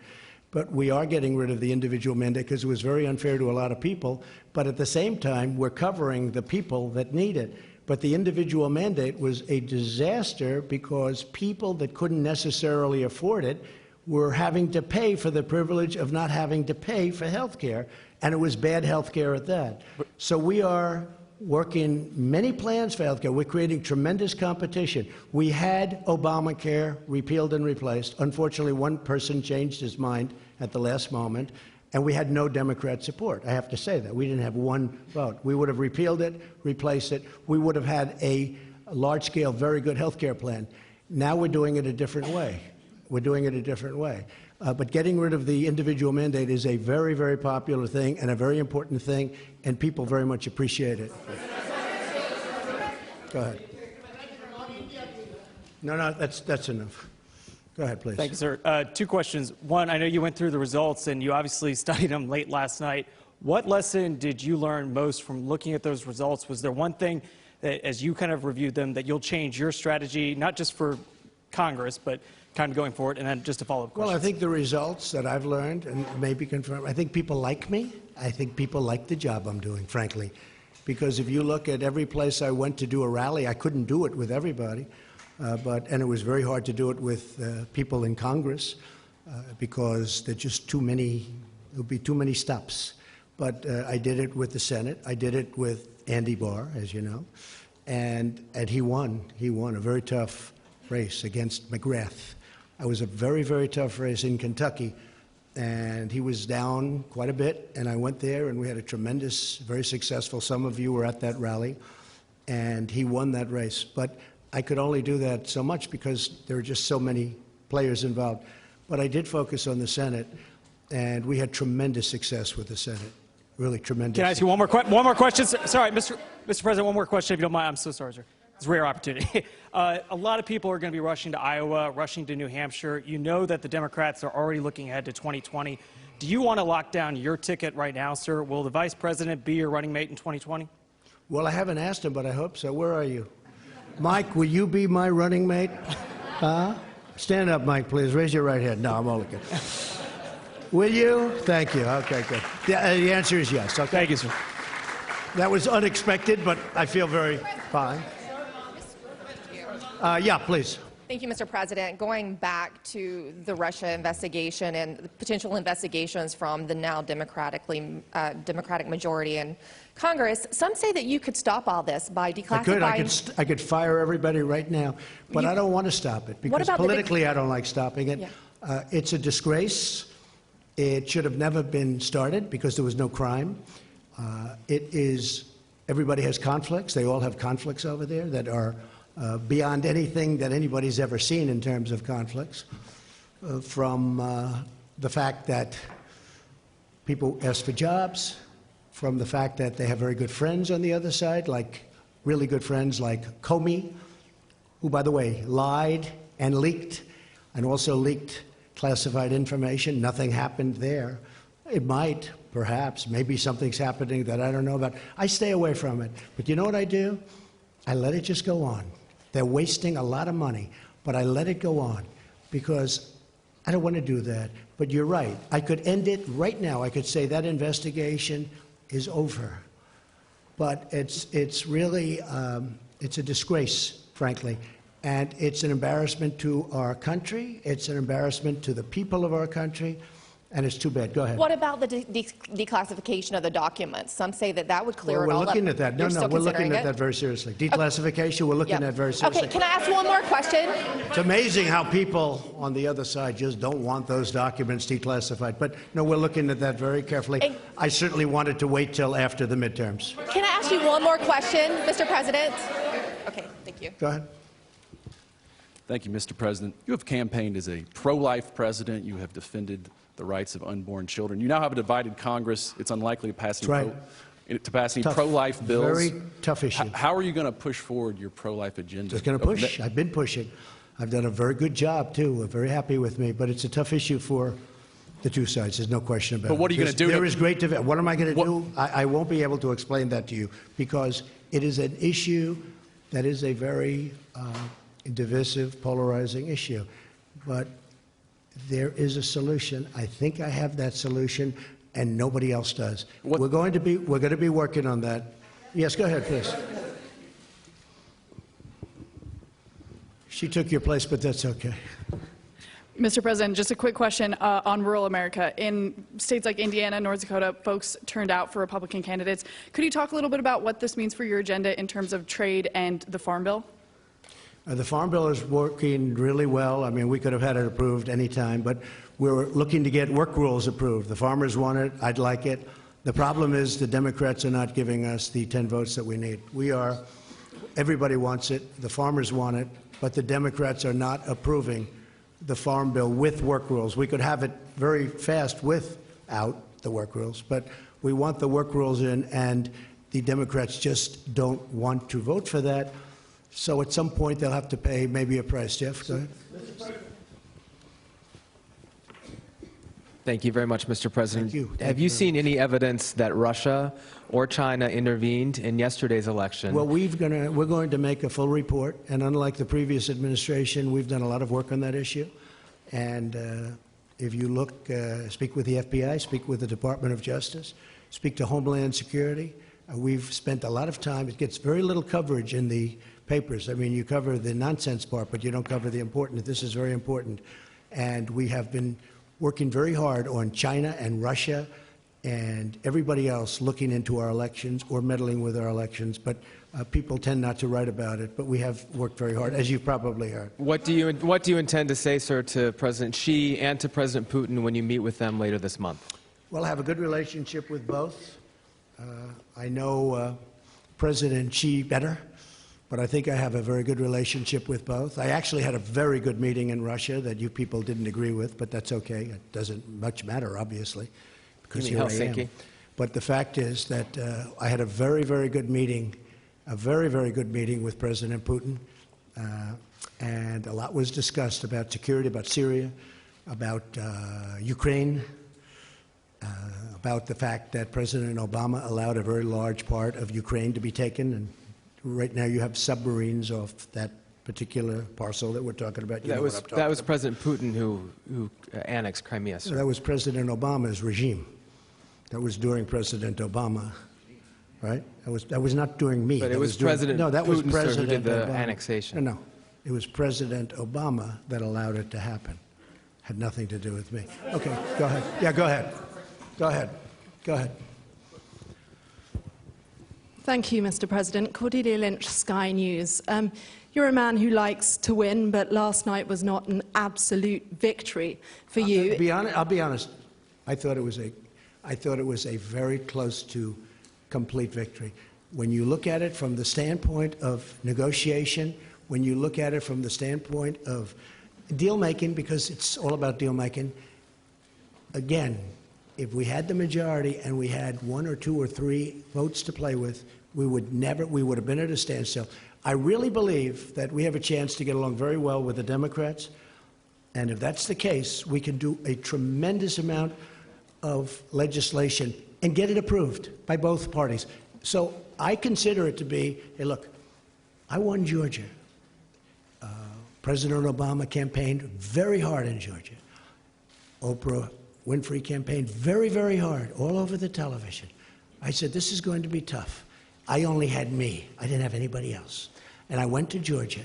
S2: But we are getting rid of the individual mandate because it was very unfair to a lot of people. But at the same time, we're covering the people that need it. But the individual mandate was a disaster because people that couldn't necessarily afford it were having to pay for the privilege of not having to pay for health care, and it was bad health care at that. So we are working many plans for health care. We're creating tremendous competition. We had Obamacare repealed and replaced. Unfortunately, one person changed his mind at the last moment, and we had no Democrat support. I have to say that. We didn't have one vote. We would have repealed it, replaced it. We would have had a large-scale, very good health care plan. Now we're doing it a different way. We're doing it a different way. But getting rid of the individual mandate is a very, very popular thing and a very important thing, and people very much appreciate it. Go ahead. No, that's enough. Go ahead, please.
S13: Thank you, sir. 2 questions. One, I know you went through the results, and you obviously studied them late last night. What lesson did you learn most from looking at those results? Was there one thing that, as you kind of reviewed them, that you'll change your strategy, not just for Congress, but kind of going forward? And then just a follow-up question.
S2: Well, I think the results that I've learned, and maybe confirmed, I think people like me. I think people like the job I'm doing, frankly. Because if you look at every place I went to do a rally, I couldn't do it with everybody. And it was very hard to do it with people in Congress because there's just too many, there would be too many stops. But I did it with the Senate. I did it with Andy Barr, as you know. And he won. He won a very tough race against McGrath. It was a very, very tough race in Kentucky, and he was down quite a bit, and I went there, and we had a tremendous, very successful, some of you were at that rally, and he won that race. But I could only do that so much because there were just so many players involved. But I did focus on the Senate, and we had tremendous success with the Senate, really tremendous.
S13: Can I ask you one more question? Sorry, Mr. President, one more question, if you don't mind. I'm so sorry, sir. It's a rare opportunity. A lot of people are going to be rushing to Iowa, rushing to New Hampshire. You know that the Democrats are already looking ahead to 2020. Do you want to lock down your ticket right now, sir? Will the vice president be your running mate in 2020?
S2: Well, I haven't asked him, but I hope so. Where are you? Mike, will you be my running mate? Stand up, Mike, please. Raise your right hand. No, I'm only kidding. Will you? Thank you. Okay, good. The answer is yes. Okay.
S13: Thank you, sir.
S2: That was unexpected, but I feel very fine. Yeah, please.
S14: Thank you, Mr. President. Going back to the Russia investigation and the potential investigations from the now Democratic majority in Congress, some say that you could stop all this by declassifying.
S2: I could fire everybody right now, but I don't want to stop it because politically I don't like stopping it. Yeah. It's a disgrace. It should have never been started because there was no crime. Everybody has conflicts. They all have conflicts over there that are beyond anything that anybody's ever seen in terms of conflicts, from the fact that people ask for jobs, from the fact that they have very good friends on the other side, like really good friends like Comey, who, by the way, lied and leaked, and also leaked classified information. Nothing happened there. It might, perhaps, maybe something's happening that I don't know about. I stay away from it. But you know what I do? I let it just go on. They're wasting a lot of money, but I let it go on because I don't want to do that. But you're right. I could end it right now. I could say that investigation is over. But it's really, it's a disgrace, frankly. And it's an embarrassment to our country. It's an embarrassment to the people of our country. And it's too bad. Go ahead.
S14: What about the declassification of the documents? Some say that that would clear it all up.
S2: We're looking at that. No, we're looking at that very seriously. Declassification, we're looking at very seriously.
S14: Okay, can I ask one more question?
S2: It's amazing how people on the other side just don't want those documents declassified. But no, we're looking at that very carefully. I certainly wanted to wait till after the midterms.
S14: Can I ask you one more question, Mr. President? Okay, thank you.
S2: Go ahead.
S15: Thank you, Mr. President. You have campaigned as a pro-life president. You have defended the rights of unborn children. You now have a divided Congress. It's unlikely to pass any pro-life bills.
S2: Very tough issue.
S15: How are you going to push forward your pro-life agenda?
S2: Just going to push. I've been pushing. I've done a very good job, too. We're very happy with me. But it's a tough issue for the two sides. There's no question about it.
S15: But what are you going to do?
S2: There is great debate. What am I going to do? I won't be able to explain that to you because it is an issue that is a very divisive, polarizing issue. But there is a solution. I think I have that solution, and nobody else does. We're going to be working on that. Yes, go ahead, please. She took your place, but that's okay.
S16: Mr. President, just a quick question on rural America. In states like Indiana, North Dakota, folks turned out for Republican candidates. Could you talk a little bit about what this means for your agenda in terms of trade and the Farm Bill?
S2: The Farm Bill is working really well. I mean, we could have had it approved any time, but we're looking to get work rules approved. The farmers want it. I'd like it. The problem is the Democrats are not giving us the 10 votes that we need. Everybody wants it. The farmers want it, but the Democrats are not approving the Farm Bill with work rules. We could have it very fast without the work rules, but we want the work rules in, and the Democrats just don't want to vote for that. So at some point, they'll have to pay maybe a price. Jeff, go ahead.
S17: Thank you very much, Mr. President.
S2: Thank you.
S17: Have you seen any evidence that Russia or China intervened in yesterday's election?
S2: Well, we're going to make a full report, and unlike the previous administration, we've done a lot of work on that issue. And if you look, speak with the FBI, speak with the Department of Justice, speak to Homeland Security. We've spent a lot of time. It gets very little coverage in the papers. I mean, you cover the nonsense part, but you don't cover the important. This is very important. And we have been working very hard on China and Russia and everybody else looking into our elections or meddling with our elections. But people tend not to write about it. But we have worked very hard, as you've probably heard.
S17: What do you intend to say, sir, to President Xi and to President Putin when you meet with them later this month?
S2: Well, I have a good relationship with both. I know President Xi better. But I think I have a very good relationship with both. I actually had a very good meeting in Russia that you people didn't agree with, but that's okay. It doesn't much matter, obviously, because here I am. But the fact is that I had a very, very good meeting a very, very good meeting with President Putin, and a lot was discussed about security, about Syria, about Ukraine, about the fact that President Obama allowed a very large part of Ukraine to be taken, and right now you have submarines off that particular parcel that we're talking about.
S17: That was President Putin who annexed Crimea.
S2: So that was President Obama's regime. That was during President Obama, right? That was not during me.
S17: But
S2: that
S17: it was
S2: during,
S17: President
S2: no, that was
S17: Putin,
S2: President
S17: sir, who did the
S2: Obama.
S17: annexation.
S2: No, it was President Obama that allowed it to happen. Had nothing to do with me. Okay, go ahead. Yeah, go ahead. Go ahead. Go ahead.
S18: Thank you, Mr. President. Cordelia Lynch, Sky News. You're a man who likes to win, but last night was not an absolute victory for you.
S2: I'll be honest. I thought it was a very close to complete victory. When you look at it from the standpoint of negotiation, when you look at it from the standpoint of deal making, because it's all about deal making, again, if we had the majority and we had 1 or 2 or 3 votes to play with, we would have been at a standstill. I really believe that we have a chance to get along very well with the Democrats, and if that's the case, we can do a tremendous amount of legislation and get it approved by both parties. So I consider it to be, hey, look, I won Georgia. President Obama campaigned very hard in Georgia. Oprah Winfrey campaigned very, very hard all over the television. I said, this is going to be tough. I only had me. I didn't have anybody else. And I went to Georgia,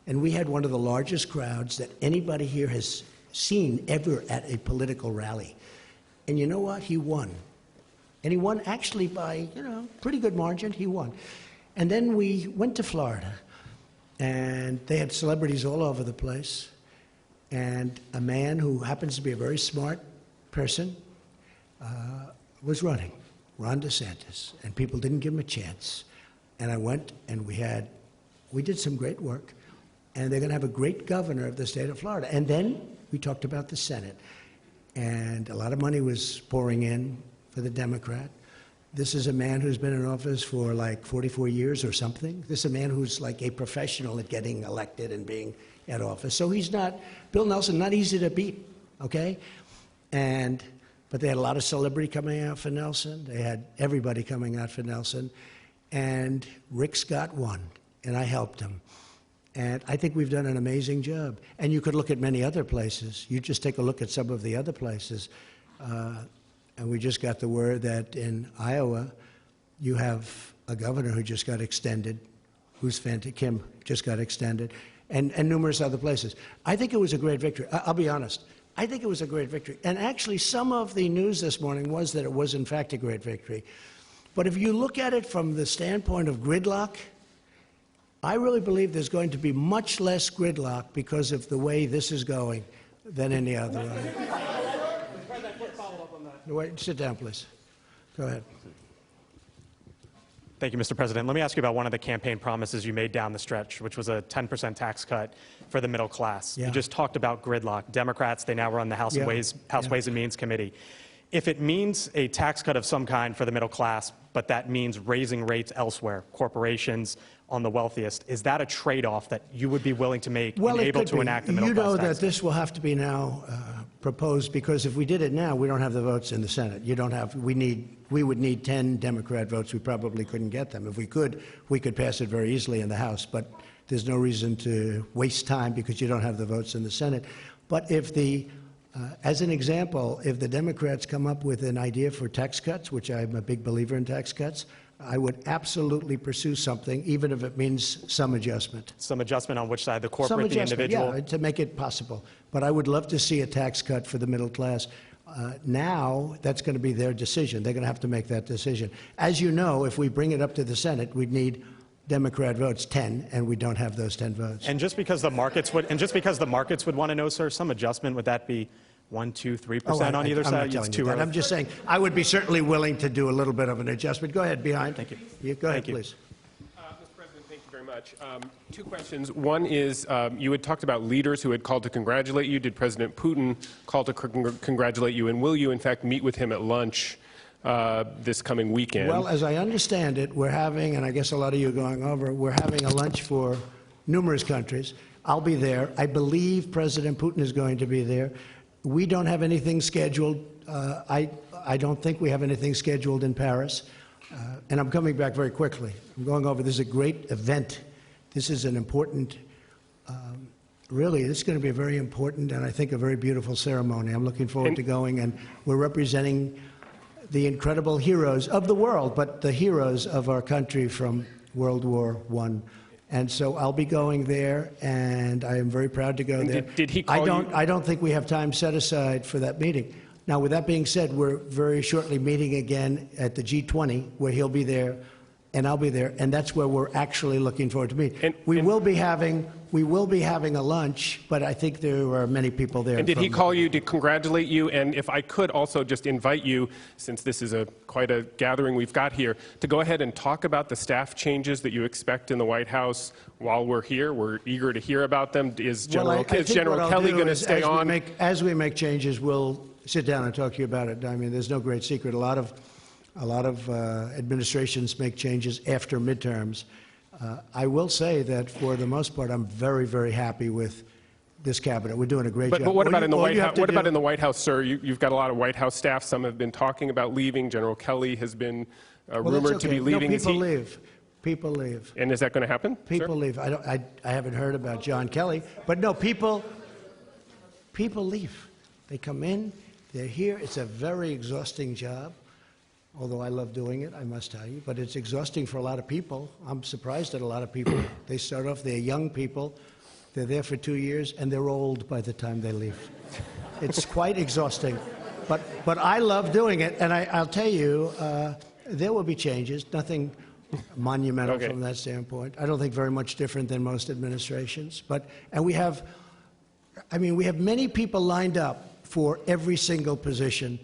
S2: and we had one of the largest crowds that anybody here has seen ever at a political rally. And you know what? He won. And he won actually by, pretty good margin. He won. And then we went to Florida, and they had celebrities all over the place. And a man who happens to be a very smart person was running, Ron DeSantis, and people didn't give him a chance. And I went, and we did some great work, and they're going to have a great governor of the state of Florida. And then we talked about the Senate, and a lot of money was pouring in for the Democrat. This is a man who's been in office for like 44 years or something. This is a man who's like a professional at getting elected and being at office. So he's not, Bill Nelson, not easy to beat, okay? But they had a lot of celebrity coming out for Nelson. They had everybody coming out for Nelson. And Rick Scott won, and I helped him. And I think we've done an amazing job. And you could look at many other places. You just take a look at some of the other places. And we just got the word that in Iowa, you have a governor who just got extended, Kim just got extended, and numerous other places. I think it was a great victory. I'll be honest. I think it was a great victory. And actually, some of the news this morning was that it was, in fact, a great victory. But if you look at it from the standpoint of gridlock, I really believe there's going to be much less gridlock because of the way this is going than any other way. Wait, sit down, please. Go ahead.
S19: Thank you, Mr. President. Let me ask you about one of the campaign promises you made down the stretch, which was a 10% tax cut for the middle class.
S2: Yeah.
S19: You just talked about gridlock. Democrats, they now run the House Ways and Means Committee. If it means a tax cut of some kind for the middle class, but that means raising rates elsewhere, corporations on the wealthiest, is that a trade-off that you would be willing to make and able to enact a middle class tax?
S2: You know that this will have to be now proposed, because if we did it now, we don't have the votes in the Senate. We would need 10 Democrat votes. We probably couldn't get them. If we could pass it very easily in the House, but there's no reason to waste time because you don't have the votes in the Senate. But if as an example, if the Democrats come up with an idea for tax cuts, which I'm a big believer in tax cuts, I would absolutely pursue something, even if it means some adjustment.
S19: Some adjustment on which side, the corporate, the individual?
S2: Yeah, to make it possible. But I would love to see a tax cut for the middle class. Now, that's going to be their decision. They're going to have to make that decision. As you know, if we bring it up to the Senate, we'd need Democrat votes, 10, and we don't have those 10 votes.
S19: And just because the markets would want to know, sir, some adjustment, would that be 1%, 2%, 3% on either side?
S2: It's too early. I'm just saying I would be certainly willing to do a little bit of an adjustment. Go ahead, behind.
S19: Thank you.
S2: Go ahead, please.
S20: Mr. President, thank you very much. 2 questions. One is, you had talked about leaders who had called to congratulate you. Did President Putin call to congratulate you? And will you, in fact, meet with him at lunch this coming weekend.
S2: Well, as I understand it, we're having, and I guess a lot of you are going over, we're having a lunch for numerous countries. I'll be there. I believe President Putin is going to be there. We don't have anything scheduled. I don't think we have anything scheduled in Paris. And I'm coming back very quickly. I'm going over. This is a great event. This is an important, really, this is going to be a very important and I think a very beautiful ceremony. I'm looking forward to going, and we're representing the incredible heroes of the world, but the heroes of our country from World War I. And so I'll be going there, and I am very proud to go there.
S20: Did he call you?
S2: I don't think we have time set aside for that meeting. Now, with that being said, we're very shortly meeting again at the G20, where he'll be there and I'll be there, and that's where we're actually looking forward to meeting. We will be having a lunch, but I think there are many people there.
S20: And did he call you to congratulate you? And if I could also just invite you, since this is quite a gathering we've got here, to go ahead and talk about the staff changes that you expect in the White House while we're here. We're eager to hear about them. Is General Kelly going to stay on?
S2: As we make changes, we'll sit down and talk to you about it. I mean, there's no great secret. A lot of administrations make changes after midterms. I will say that for the most part, I'm very, very happy with this cabinet. We're doing a great job.
S20: But what about in the White House? What about in the White House, sir? You've got a lot of White House staff. Some have been talking about leaving. General Kelly has been rumored to be leaving.
S2: No, people leave. People leave.
S20: And is that going to happen?
S2: People leave. I haven't heard about John Kelly, but no, people leave. They come in. They're here. It's a very exhausting job. Although I love doing it, I must tell you, but it's exhausting for a lot of people. I'm surprised at a lot of people. They start off, they're young people, they're there for 2 years, and they're old by the time they leave. It's quite exhausting, but I love doing it, and I'll tell you, there will be changes, nothing monumental from that standpoint. I don't think very much different than most administrations, and we have many people lined up for every single position.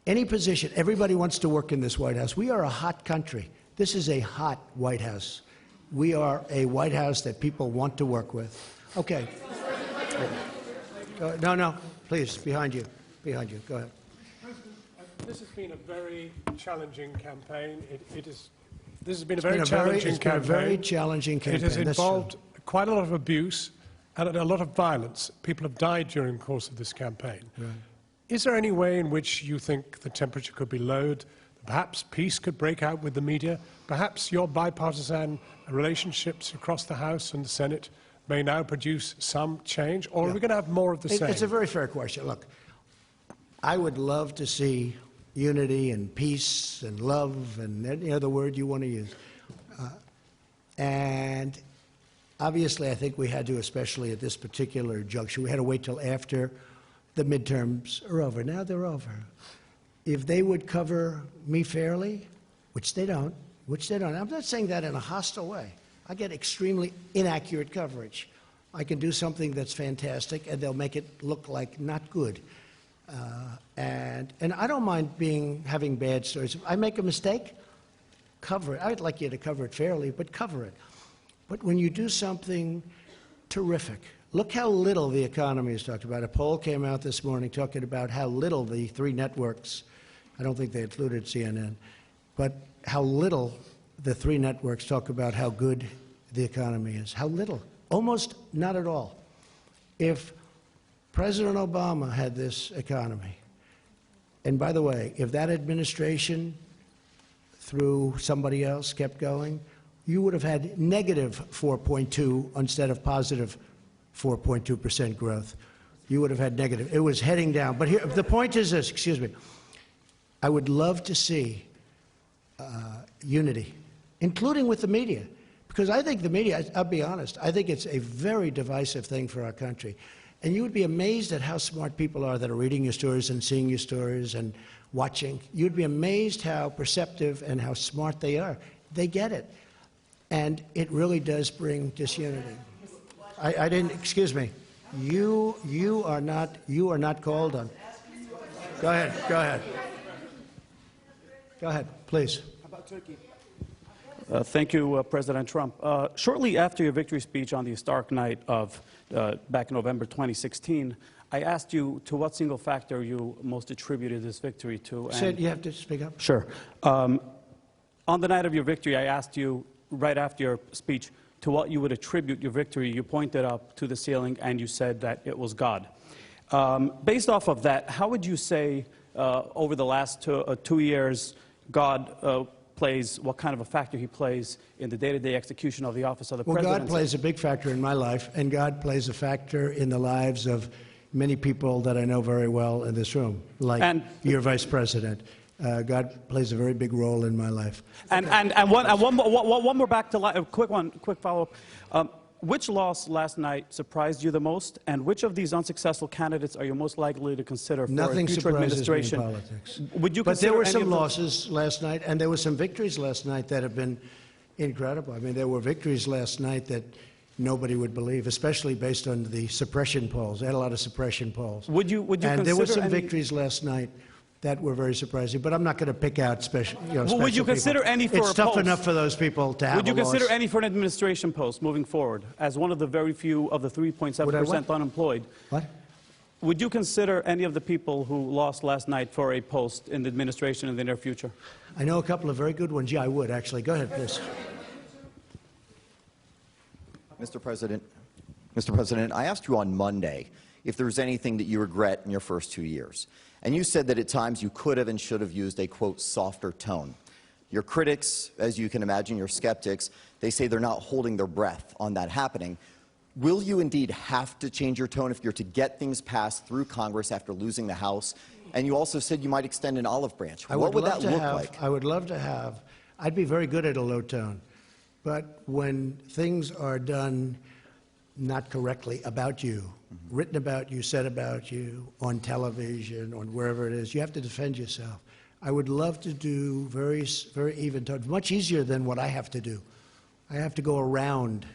S2: Any position, everybody wants to work in this White House. We are a hot country. This is a hot White House. We are a White House that people want to work with. Okay. No, please, behind you. Go ahead.
S21: This has been a very challenging campaign. This has been a very challenging campaign.
S2: It's been a very challenging campaign.
S21: It has involved quite a lot of abuse and a lot of violence. People have died during the course of this campaign.
S2: Right.
S21: Is there any way in which you think the temperature could be lowered? Perhaps peace could break out with the media? Perhaps your bipartisan relationships across the House and the Senate may now produce some change? Or are we going to have more of the same?
S2: It's a very fair question. Look, I would love to see unity and peace and love and any other word you want to use. And obviously, I think we had to, especially at this particular juncture, we had to wait till after the midterms are over. Now they're over. If they would cover me fairly, which they don't, I'm not saying that in a hostile way. I get extremely inaccurate coverage. I can do something that's fantastic, and they'll make it look like not good. And I don't mind having bad stories. If I make a mistake, cover it. I'd like you to cover it fairly, but cover it. But when you do something terrific, look how little the economy is talked about. A poll came out this morning talking about how little the three networks, I don't think they included CNN, but how little the three networks talk about how good the economy is. How little. Almost not at all. If President Obama had this economy, and by the way, if that administration through somebody else kept going, you would have had negative 4.2 instead of positive 4.2% growth. You would have had negative. It was heading down. But here, the point is this, excuse me. I would love to see unity, including with the media, because I think the media, I'll be honest, I think it's a very divisive thing for our country. And you would be amazed at how smart people are that are reading your stories and seeing your stories and watching. You'd be amazed how perceptive and how smart they are. They get it. And it really does bring disunity. I didn't, excuse me. You are not called on. Go ahead, please.
S21: How about Turkey?
S1: Thank you, President Trump. Shortly after your victory speech on the historic night of back in November 2016, I asked you to what single factor you most attributed this victory to.
S2: Sid, you have to speak up.
S1: Sure. On the night of your victory, I asked you, right after your speech, to what you would attribute your victory. You pointed up to the ceiling and you said that it was God. Based off of that, how would you say over the last 2 years God plays, what kind of a factor he plays in the day-to-day execution of the office of the
S2: Well,
S1: president?
S2: God plays a big factor in my life, and God plays a factor in the lives of many people that I know very well in this room, like your vice president. God plays a very big role in my life.
S1: And one more back to a quick follow-up. Which loss last night surprised you the most, and which of these unsuccessful candidates are you most likely to consider for
S2: Nothing
S1: a future
S2: surprises me in
S1: administration?
S2: politics.
S1: Would you
S2: but there were
S1: consider
S2: some
S1: any of
S2: losses last night, and there were some victories last night that have been incredible. I mean, there were victories last night that nobody would believe, especially based on the suppression polls. I had a lot of suppression polls.
S1: Would you
S2: and there were some
S1: any-
S2: victories last night that were very surprising, but I'm not going to pick out special.
S1: Well, would you consider
S2: people.
S1: any for
S2: It's
S1: a
S2: tough
S1: post?
S2: enough for those people to have.
S1: Would you
S2: a
S1: consider
S2: loss.
S1: any for an administration post moving forward as one of the very few of the 3.7% unemployed?
S2: What?
S1: Would you consider any of the people who lost last night for a post in the administration in the near future?
S2: I know a couple of very good ones. Yeah, I would actually. Go ahead, please.
S22: Mr. President, I asked you on Monday if there was anything that you regret in your first 2 years. And you said that at times you could have and should have used a, quote, softer tone. Your critics, as you can imagine, your skeptics, they say they're not holding their breath on that happening. Will you indeed have to change your tone if you're to get things passed through Congress after losing the House? And you also said you might extend an olive branch. What would that look like?
S2: I would love to have. I'd be very good at a low tone. But when things are done not correctly about you, written about you, said about you, on television, on wherever it is, you have to defend yourself. I would love to do very even tone, much easier than what I have to do. I have to go around,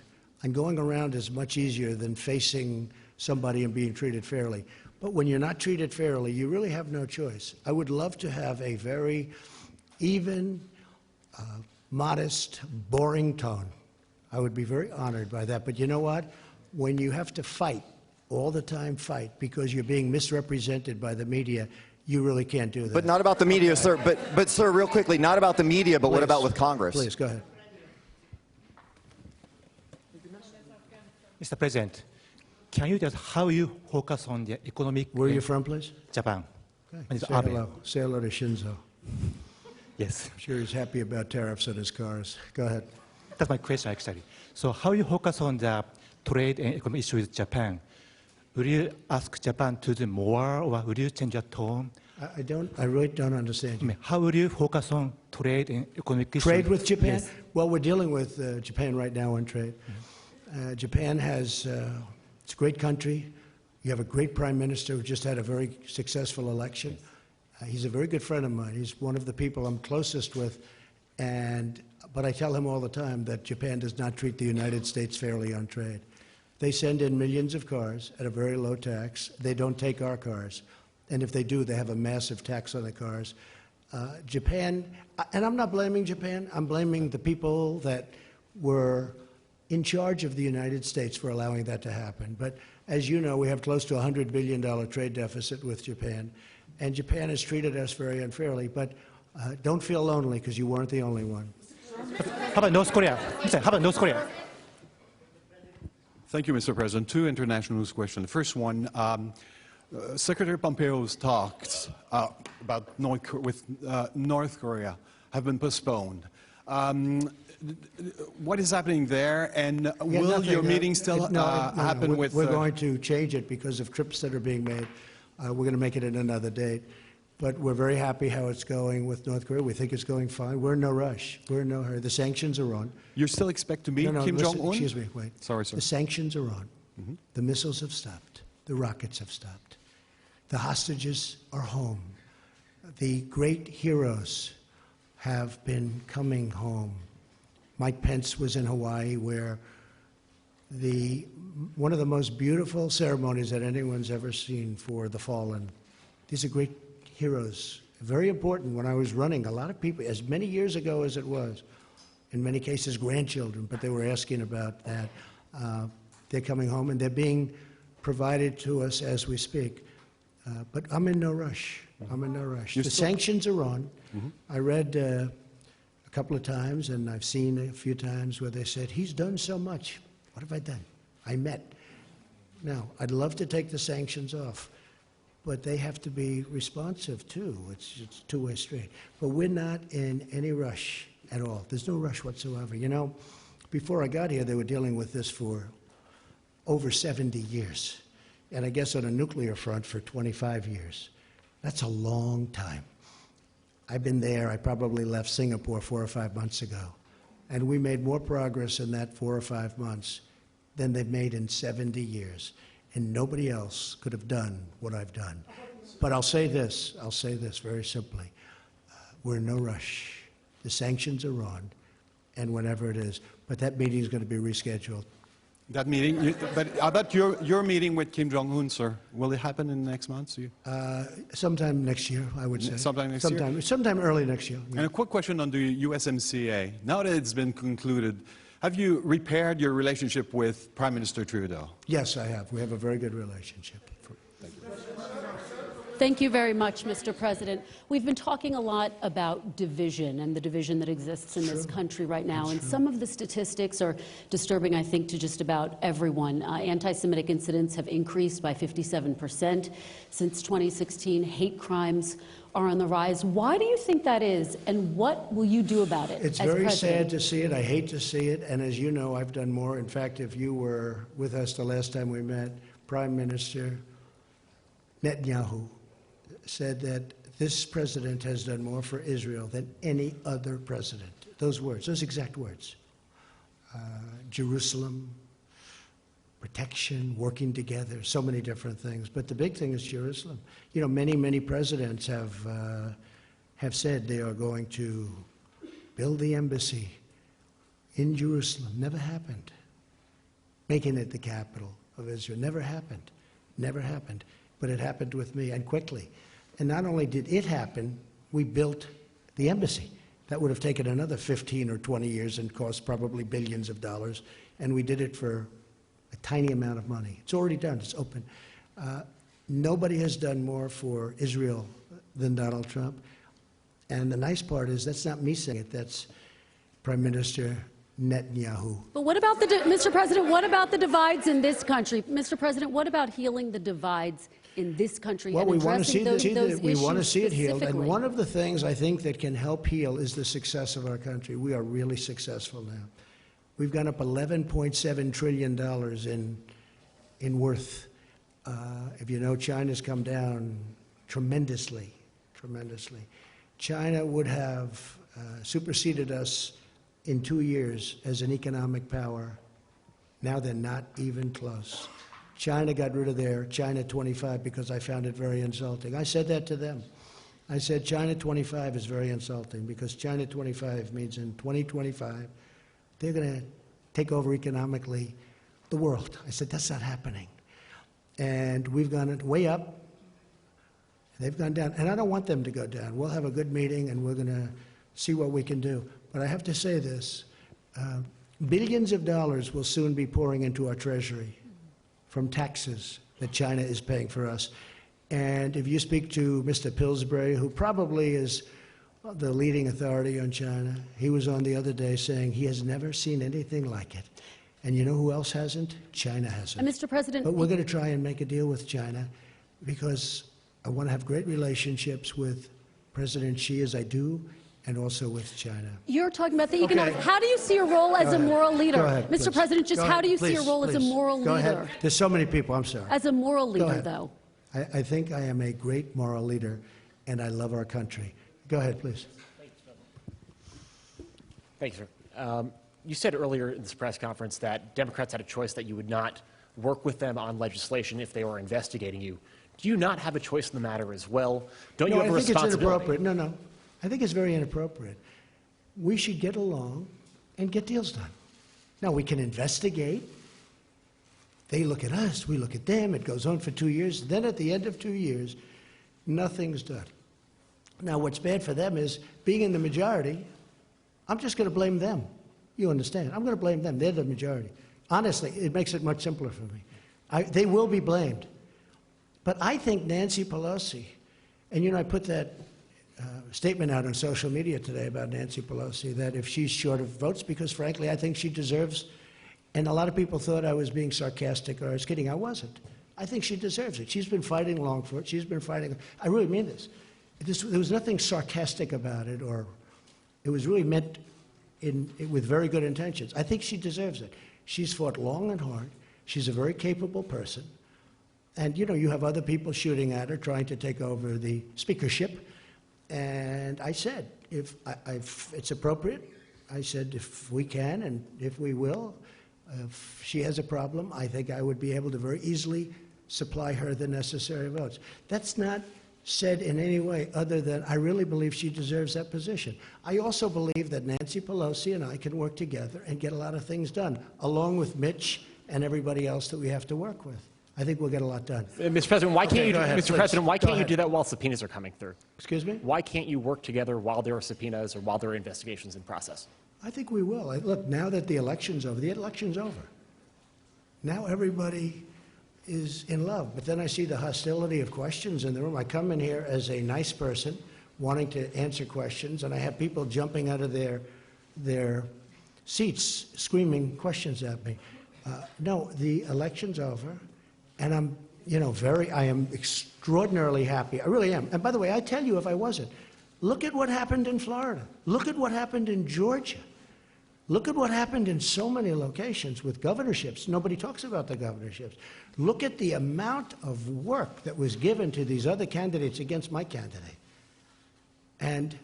S2: and going around is much easier than facing somebody and being treated fairly. But when you're not treated fairly, you really have no choice. I would love to have a very even, modest, boring tone. I would be very honored by that. But you know what? When you have to fight, all the time fight, because you're being misrepresented by the media, you really can't do that.
S22: But not about the media, sir. But sir, real quickly, not about the media, but what about with Congress?
S2: Please, go ahead.
S23: Mr. President, can you just how you focus on the economic...
S2: Where are you from, please?
S23: Japan.
S2: Okay. Say hello. Say hello to Shinzo.
S23: Yes.
S2: I'm sure he's happy about tariffs on his cars. Go ahead.
S23: That's my question, actually. So how you focus on the trade and economic issues with Japan? Will you ask Japan to do more, or will you change your tone?
S2: I really don't understand you.
S23: How will you focus on trade and economic issues?
S2: Trade with Japan?
S23: Yes.
S2: Well, we're dealing with Japan right now on trade. Japan has, it's a great country. You have a great prime minister who just had a very successful election. He's a very good friend of mine. He's one of the people I'm closest with. But I tell him all the time that Japan does not treat the United States fairly on trade. They send in millions of cars at a very low tax. They don't take our cars. And if they do, they have a massive tax on the cars. Japan, and I'm not blaming Japan, I'm blaming the people that were in charge of the United States for allowing that to happen. But as you know, we have close to a $100 billion trade deficit with Japan. And Japan has treated us very unfairly. But don't feel lonely, because you weren't the only one.
S23: How about North Korea? How about North Korea?
S7: Thank you, Mr. President. Two international news questions. The first one, Secretary Pompeo's talks about North Korea have been postponed. What is happening there, and will your meeting still happen with...
S2: We're going to change it because of trips that are being made. We're going to make it at another date. But we're very happy how it's going with North Korea. We think it's going fine. We're in no rush. We're in no hurry. The sanctions are on.
S7: You still expect to meet Kim Jong-un?
S2: Excuse me, wait.
S7: Sorry, sir.
S2: The sanctions are on. The missiles have stopped. The rockets have stopped. The hostages are home. The great heroes have been coming home. Mike Pence was in Hawaii, where one of the most beautiful ceremonies that anyone's ever seen for the fallen. These are great heroes. Very important. When I was running, a lot of people, as many years ago as it was, in many cases grandchildren, but they were asking about that. They're coming home, and they're being provided to us as we speak. But I'm in no rush. I'm in no rush. The sanctions are on. I read a couple of times, and I've seen a few times where they said, he's done so much. What have I done? I met. Now, I'd love to take the sanctions off, but they have to be responsive, too. It's a two-way street. But we're not in any rush at all. There's no rush whatsoever. You know, before I got here, they were dealing with this for over 70 years. And I guess on a nuclear front for 25 years. That's a long time. I've been there. I probably left Singapore 4 or 5 months ago. And we made more progress in that 4 or 5 months than they've made in 70 years. And nobody else could have done what I've done. But I'll say this very simply. We're in no rush. The sanctions are on, and whenever it is. But that meeting is going to be rescheduled.
S7: That meeting, but how about your meeting with Kim Jong-un, sir? Will it happen in the next month?
S2: Sometime next year, I would say.
S7: Sometime next year?
S2: Sometime early next year.
S7: And a quick question on the USMCA. Now that it's been concluded, have you repaired your relationship with Prime Minister Trudeau?
S2: Yes, I have. We have a very good relationship.
S7: Thank you.
S3: Thank you very much, Mr. President. We've been talking a lot about division and the division that exists in this country right now. And some of the statistics are disturbing, I think, to just about everyone. Anti-Semitic incidents have increased by 57% since 2016. Hate crimes are on the rise. Why do you think that is, and what will you do about it?
S2: It's very sad to see it. I hate to see it. And as you know, I've done more. In fact, if you were with us the last time we met, Prime Minister Netanyahu said that this president has done more for Israel than any other president. Those words, those exact words. Jerusalem, protection, working together, so many different things. But the big thing is Jerusalem. You know, many presidents have said they are going to build the embassy in Jerusalem. Never happened. Making it the capital of Israel. Never happened. Never happened. But it happened with me, and quickly. And not only did it happen, we built the embassy. That would have taken another 15 or 20 years and cost probably billions of dollars. And we did it for a tiny amount of money. It's already done. It's open. Nobody has done more for Israel than Donald Trump. And the nice part is that's not me saying it. That's Prime Minister Netanyahu.
S3: But what about Mr. President, what about the divides in this country? Mr. President, what about healing the divides in this country
S2: well,
S3: and
S2: we want to see
S3: those
S2: we want to see it healed.
S3: specifically?
S2: And one of the things I think that can help heal is the success of our country. We are really successful now. We've gone up $11.7 trillion in worth. If you know, China's come down tremendously, tremendously. China would have superseded us in 2 years as an economic power. Now they're not even close. China got rid of their China 25 because I found it very insulting. I said that to them. I said China 25 is very insulting because China 25 means in 2025 they're going to take over economically the world. I said that's not happening. And we've gone way up. They've gone down. And I don't want them to go down. We'll have a good meeting and we're going to see what we can do. But I have to say this. Billions of dollars will soon be pouring into our treasury from taxes that China is paying for us. And if you speak to Mr. Pillsbury, who probably is the leading authority on China, he was on the other day saying he has never seen anything like it. And you know who else hasn't? China hasn't.
S3: And Mr. President,
S2: but we're going to try and make a deal with China because I want to have great relationships with President Xi, as I do, and also with China.
S3: you're talking about the economic. How do you see your role as a moral leader?
S2: Go ahead,
S3: Mr.
S2: please.
S3: President, just
S2: Go
S3: how
S2: ahead,
S3: do you
S2: please,
S3: see your role as a
S2: please.
S3: moral
S2: Go
S3: leader?
S2: ahead. There's so many people, I'm sorry.
S3: As a moral
S2: Go
S3: leader,
S2: ahead.
S3: though.
S2: I think I am a great moral leader, and I love our country. Go ahead, please.
S4: Thank you, sir. You said earlier in this press conference that Democrats had a choice that you would not work with them on legislation if they were investigating you. Do you not have a choice in the matter as well? Don't you have a responsibility?
S2: I think it's inappropriate. No. I think it's very inappropriate. We should get along and get deals done. Now, we can investigate. They look at us, we look at them. It goes on for 2 years. Then at the end of 2 years, nothing's done. Now, what's bad for them is being in the majority, I'm just going to blame them. You understand? I'm going to blame them. They're the majority. Honestly, it makes it much simpler for me. They will be blamed. But I think Nancy Pelosi, and you know, I put that statement out on social media today about Nancy Pelosi, that if she's short of votes, because frankly, I think she deserves, and a lot of people thought I was being sarcastic or I was kidding. I wasn't. I think she deserves it. She's been fighting long for it. She's been fighting. I really mean this. There was nothing sarcastic about it, or it was really meant with very good intentions. I think she deserves it. She's fought long and hard. She's a very capable person. And, you know, you have other people shooting at her, trying to take over the speakership. And I said, if it's appropriate, I said, if we can and if we will, if she has a problem, I think I would be able to very easily supply her the necessary votes. That's not said in any way other than I really believe she deserves that position. I also believe that Nancy Pelosi and I can work together and get a lot of things done, along with Mitch and everybody else that we have to work with. I think we'll get a lot done.
S4: Mr. President, why can't you?
S2: Ahead,
S4: Mr. President, why can't you do that while subpoenas are coming through?
S2: Excuse me?
S4: Why can't you work together while there are subpoenas or while there are investigations in process?
S2: I think we will. Look, now that the election's over, Now everybody is in love. But then I see the hostility of questions in the room. I come in here as a nice person wanting to answer questions, and I have people jumping out of their seats screaming questions at me. No, the election's over. And I'm, you know, I am extraordinarily happy. I really am. And by the way, I tell you if I wasn't, look at what happened in Florida. Look at what happened in Georgia. Look at what happened in so many locations with governorships. Nobody talks about the governorships. Look at the amount of work that was given to these other candidates against my candidate. And,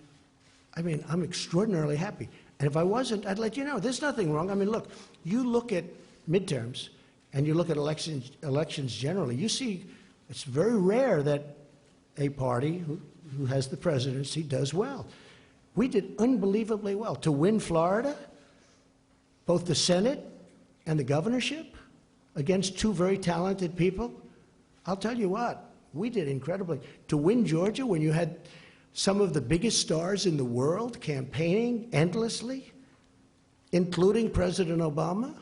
S2: I mean, I'm extraordinarily happy. And if I wasn't, I'd let you know. There's nothing wrong. I mean, look, you look at midterms, and you look at elections generally, you see it's very rare that a party who has the presidency does well. We did unbelievably well. To win Florida, both the Senate and the governorship, against two very talented people, I'll tell you what, we did incredibly. To win Georgia when you had some of the biggest stars in the world campaigning endlessly, including President Obama,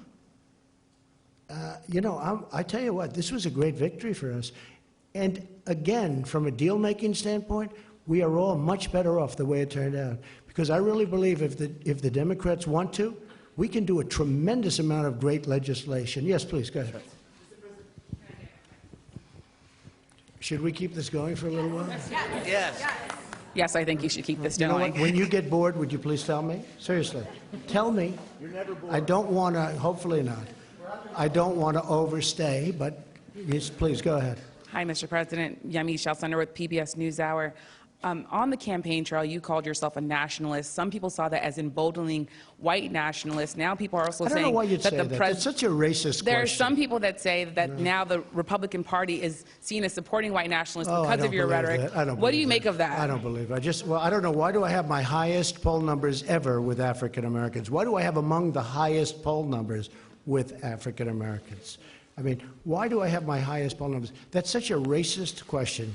S2: you know, I tell you what, this was a great victory for us. And again, from a deal-making standpoint, we are all much better off the way it turned out. Because I really believe if the Democrats want to, we can do a tremendous amount of great legislation. Yes, please, go ahead. Should we keep this going for a little while?
S5: Yes. Yes, I think you should keep this
S2: going. You know what? When you get bored, would you please tell me? Seriously. Tell me. You're never bored. I don't want to, hopefully not. I don't want to overstay, but yes, please, go ahead.
S5: Hi, Mr. President. Yemi Shelsunder with PBS NewsHour. On the campaign trail, you called yourself a nationalist. Some people saw that as emboldening white nationalists. Now people are also saying
S2: I don't know why you'd say that. It's such a racist
S5: There
S2: question.
S5: are some people that say that now the Republican Party is seen as supporting white nationalists because of your rhetoric. What do you make of that?
S2: I don't believe it. Well, I don't know. Why do I have my highest poll numbers ever with African Americans? Why do I have among the highest poll numbers with African Americans? I mean, why do I have my highest poll numbers? That's such a racist question.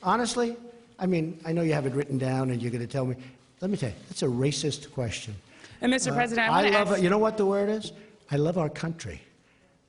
S2: Honestly, I mean, I know you have it written down and you're going to tell me. Let me tell you, that's a racist question.
S5: And Mr. President, I want to ask...
S2: You know what the word is? I love our country.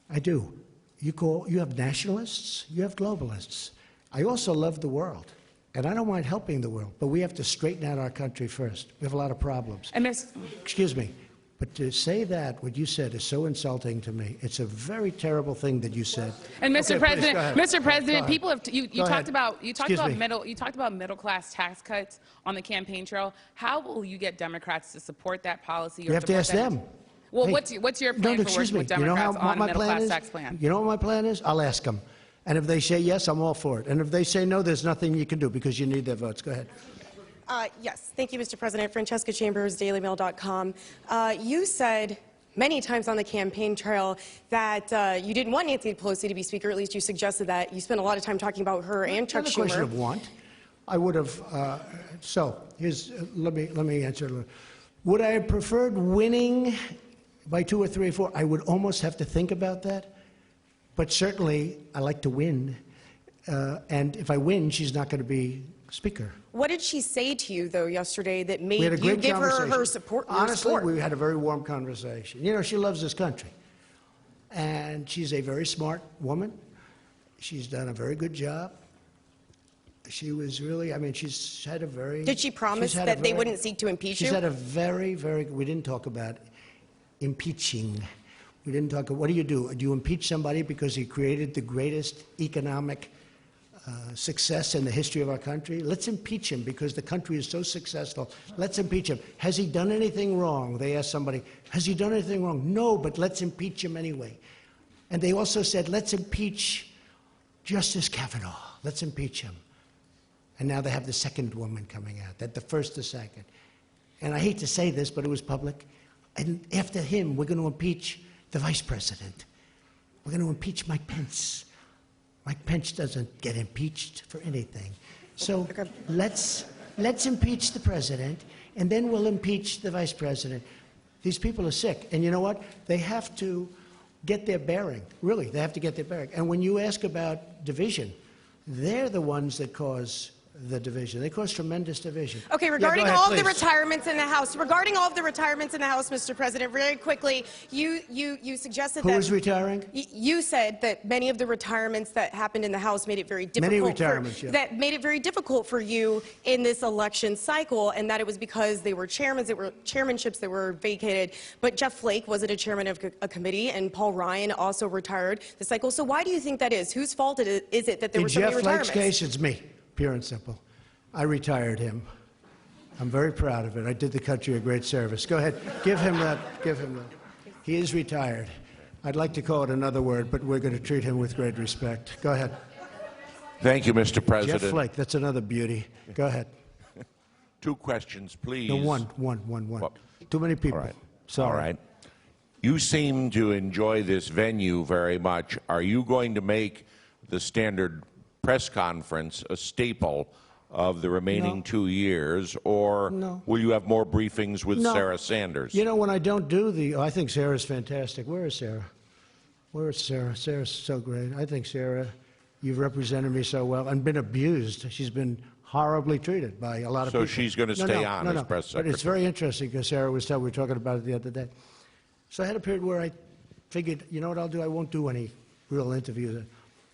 S2: I do. You have nationalists, you have globalists. I also love the world. And I don't mind helping the world, but we have to straighten out our country first. We have a lot of problems.
S5: And
S2: Excuse me. But to say that, what you said, is so insulting to me. It's a very terrible thing that you said.
S5: And Mr. President,
S2: please,
S5: Mr. President, people have you talked about middle class tax cuts on the campaign trail. How will you get Democrats to support that policy? Or
S2: you have to ask them.
S5: Well,
S2: hey,
S5: what's your plan for working with Democrats on a middle class tax plan?
S2: You know what my plan is? I'll ask them. And if they say yes, I'm all for it. And if they say no, there's nothing you can do because you need their votes. Go ahead.
S6: Yes, thank you, Mr. President. Francesca Chambers, DailyMail.com. You said many times on the campaign trail that you didn't want Nancy Pelosi to be Speaker. At least you suggested that. You spent a lot of time talking about her and Chuck Schumer.
S2: Not a question of want. I would have. So here's let me answer. Would I have preferred winning by 2 or 3 or 4? I would almost have to think about that. But certainly, I like to win. And if I win, she's not going to be Speaker.
S6: What did she say to you, though, yesterday that
S2: We had a
S6: made you
S2: great
S6: give her
S2: conversation.
S6: support?
S2: Honestly, we had a very warm conversation. You know, she loves this country. And she's a very smart woman. She's done a very good job. She was really, I mean, she's had a very...
S6: Did she promise that they wouldn't seek to impeach you?
S2: She's had a very, very... We didn't talk about impeaching. We didn't talk... What do? Do you impeach somebody because he created the greatest economic success in the history of our country? Let's impeach him because the country is so successful. Let's impeach him. Has he done anything wrong? They asked somebody, has he done anything wrong? No, but let's impeach him anyway. And they also said, let's impeach Justice Kavanaugh. Let's impeach him. And now they have the second woman coming out, that the first, the second. And I hate to say this, but it was public. And after him, we're going to impeach the vice president. We're going to impeach Mike Pence. Mike Pence doesn't get impeached for anything. So let's impeach the president, and then we'll impeach the vice president. These people are sick. And you know what? They have to get their bearing. Really, they have to get their bearing. And when you ask about division, they're the ones that cause the division. They cause tremendous division.
S6: Okay, regarding all of the retirements in the House, Mr. President, very quickly, you suggested that...
S2: Who is retiring?
S6: You said that many of the retirements that happened in the House made it very difficult that made it very difficult for you in this election cycle, and that it was because they were chairmanships that were vacated. But Jeff Flake wasn't a chairman of a committee, and Paul Ryan also retired the cycle. So why do you think that is? Whose fault is it that there were so many retirements?
S2: In Jeff Flake's case, it's me. Pure and simple. I retired him. I'm very proud of it. I did the country a great service. Go ahead. Give him that. Give him that. He is retired. I'd like to call it another word, but we're going to treat him with great respect. Go ahead.
S8: Thank you, Mr. President.
S2: Jeff Flake, that's another beauty. Go ahead.
S8: 2 questions, please.
S2: No, one.
S8: Well,
S2: Too many people.
S8: All right.
S2: Sorry.
S8: All right. You seem to enjoy this venue very much. Are you going to make the standard press conference a staple of the remaining 2 years, or will you have more briefings with Sarah Sanders?
S2: You know, when I don't do I think Sarah's fantastic. Where is Sarah? Where is Sarah? Sarah's so great. I think, Sarah, you've represented me so well and been abused. She's been horribly treated by a lot of people.
S8: So she's going to stay on as press secretary?
S2: But it's very interesting because Sarah we were talking about it the other day. So I had a period where I figured, you know what I'll do? I won't do any real interviews.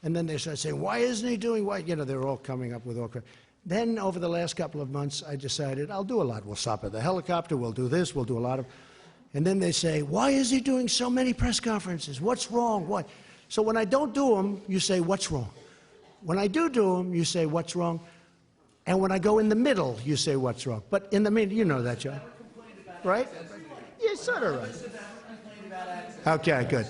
S2: And then they started saying, why isn't he doing what? You know, they're all coming up with all kinds. Then over the last couple of months, I decided I'll do a lot. We'll stop at the helicopter. We'll do this. We'll do a lot of. And then they say, why is he doing so many press conferences? What's wrong? What? So when I don't do them, you say, what's wrong? When I do them, you say, what's wrong? And when I go in the middle, you say, what's wrong? But in the middle, you know that, John. Right? Yeah, sort of right. Okay, good.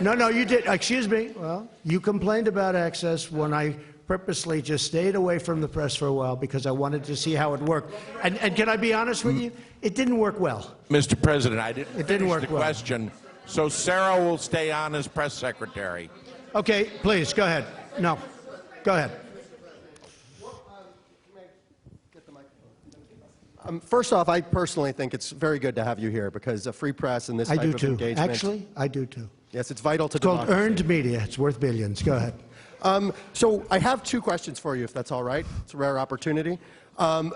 S2: No, you did. Excuse me. Well, you complained about access when I purposely just stayed away from the press for a while because I wanted to see how it worked. And can I be honest with you? It didn't work well.
S8: Mr. President, I didn't
S2: finish
S8: the question. So Sarah will stay on as press secretary.
S2: Okay, please, go ahead. No, go ahead.
S9: First off, I personally think it's very good to have you here because a free press and this type of engagement.
S2: Actually, I do too.
S9: Yes, it's vital to
S2: democracy.
S9: It's
S2: called earned media. It's worth billions. Go ahead.
S9: So I have 2 questions for you, if that's all right. It's a rare opportunity.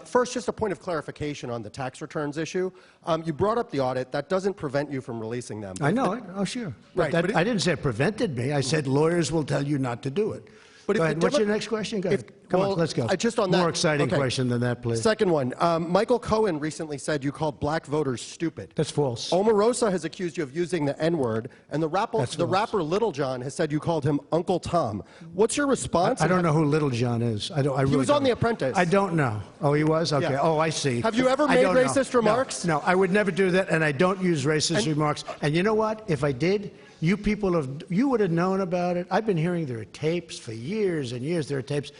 S9: First, just a point of clarification on the tax returns issue. You brought up the audit. That doesn't prevent you from releasing them.
S2: I know it. Oh, sure.
S9: Right.
S2: But I didn't say it prevented me. I said lawyers will tell you not to do it. But go ahead. What's your next question? Go ahead. Come on, let's go.
S9: Just on that,
S2: more exciting question than that, please.
S9: Second one. Michael Cohen recently said you called black voters stupid.
S2: That's false.
S9: Omarosa has accused you of using the N-word, and the rapper Little John has said you called him Uncle Tom. What's your response?
S2: I don't know who Little John is.
S9: He was on The Apprentice.
S2: I don't know. Oh, he was? Okay.
S9: Yeah.
S2: Oh, I see.
S9: Have you ever made racist remarks?
S2: No, I would never do that, and I don't use racist remarks. And you know what? If I did, you would have known about it. I've been hearing there are tapes for years and years. There are tapes.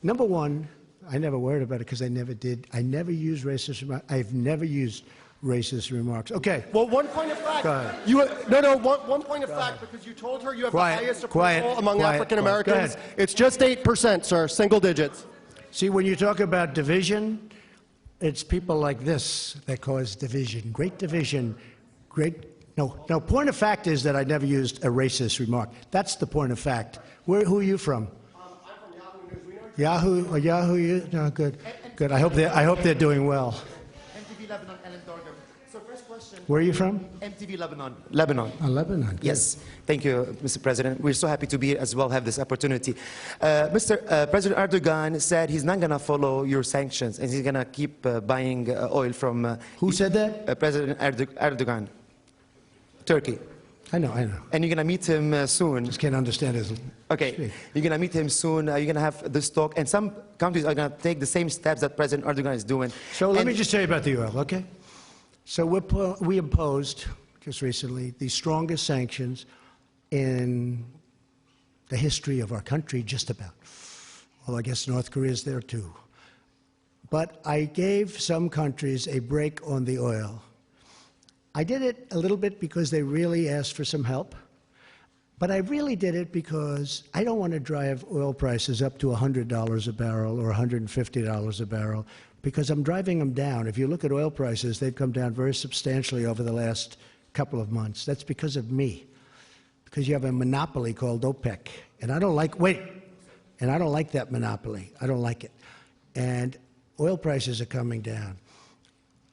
S2: Number one, I never worried about it because I never did. I never used racist remarks. I've never used racist remarks. Okay.
S9: Well, one point of fact.
S2: Go ahead.
S9: One point of fact because you told her you have the highest approval among African Americans. It's just 8%, sir, single digits.
S2: See, when you talk about division, it's people like this that cause division. Great division. No, point of fact is that I never used a racist remark. That's the point of fact. Who are you from? Yahoo, no, good. Good. I hope they're doing well.
S10: MTV Lebanon, Ellen Dorgan. So first question.
S2: Where are you from?
S10: MTV Lebanon. Lebanon.
S2: Oh, Lebanon. Good.
S10: Yes. Thank you, Mr. President. We're so happy to be here as well, have this opportunity. President Erdogan said he's not going to follow your sanctions and he's going to keep buying oil from...
S2: Who said that?
S10: President Erdogan, Turkey.
S2: I know.
S10: And you're going to meet him soon.
S2: Just can't understand his...
S10: Okay. You're going to meet him soon. You're going to have this talk. And some countries are going to take the same steps that President Erdogan is doing.
S2: So let me just tell you about the oil, okay? So we imposed, just recently, the strongest sanctions in the history of our country, just about. Well, I guess North Korea is there too. But I gave some countries a break on the oil. I did it a little bit because they really asked for some help. But I really did it because I don't want to drive oil prices up to $100 a barrel or $150 a barrel, because I'm driving them down. If you look at oil prices, they've come down very substantially over the last couple of months. That's because of me, because you have a monopoly called OPEC. And I don't like, and I don't like that monopoly. I don't like it. And oil prices are coming down.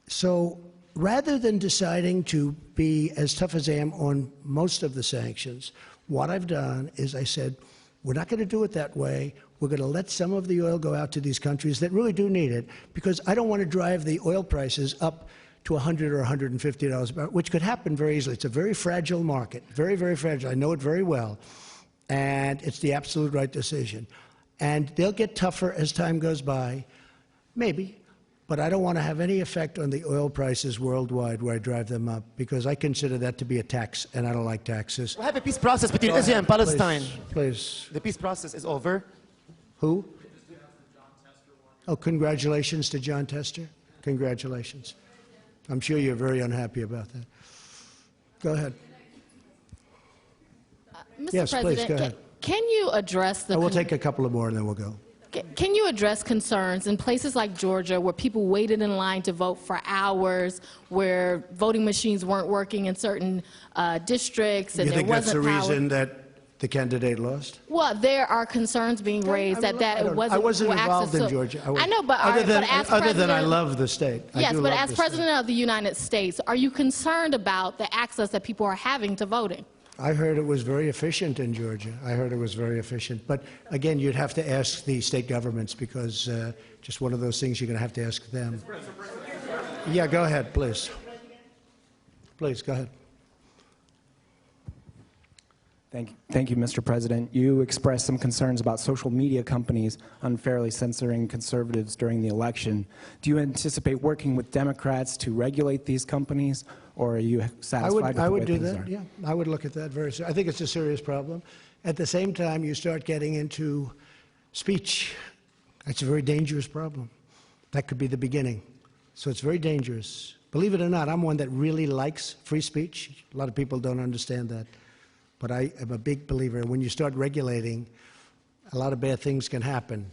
S2: So rather than deciding to be as tough as I am on most of the sanctions, what I've done is I said, we're not going to do it that way. We're going to let some of the oil go out to these countries that really do need it, because I don't want to drive the oil prices up to $100 or $150 a barrel, which could happen very easily. It's a very fragile market, very, very fragile. I know it very well, and it's the absolute right decision. And they'll get tougher as time goes by, maybe, but I don't want to have any effect on the oil prices worldwide where I drive them up, because I consider that to be a tax, and I don't like taxes.
S10: We have a peace process between Israel and Palestine.
S2: Please.
S10: The peace process is over.
S2: Who? Oh, congratulations to John Tester. Congratulations. I'm sure you're very unhappy about that. Go ahead.
S11: Mr.
S2: Yes,
S11: President,
S2: please, go ahead.
S11: Can you address the...
S2: We'll take a couple of more and then we'll go.
S11: Can you address concerns in places like Georgia where people waited in line to vote for hours, where voting machines weren't working in certain districts, and
S2: you think
S11: there
S2: that's the
S11: wasn't
S2: reason that the candidate lost?
S11: Well, there are concerns being raised that it wasn't...
S2: I wasn't
S11: equal
S2: involved
S11: access
S2: in
S11: to-
S2: Georgia.
S11: I know, but
S2: other than I love the state.
S11: Yes, but as President of the United States, are you concerned about the access that people are having to voting?
S2: I heard it was very efficient in Georgia. I heard it was very efficient. But again, you'd have to ask the state governments, because just one of those things you're going to have to ask them. Yeah, go ahead, please. Please, go ahead.
S12: Thank you, Mr. President. You expressed some concerns about social media companies unfairly censoring conservatives during the election. Do you anticipate working with Democrats to regulate these companies, or are you satisfied with the way things are?
S2: Yeah, I would look at that very seriously. I think it's a serious problem. At the same time, you start getting into speech. That's a very dangerous problem. That could be the beginning. So it's very dangerous. Believe it or not, I'm one that really likes free speech. A lot of people don't understand that. But I am a big believer. When you start regulating, a lot of bad things can happen.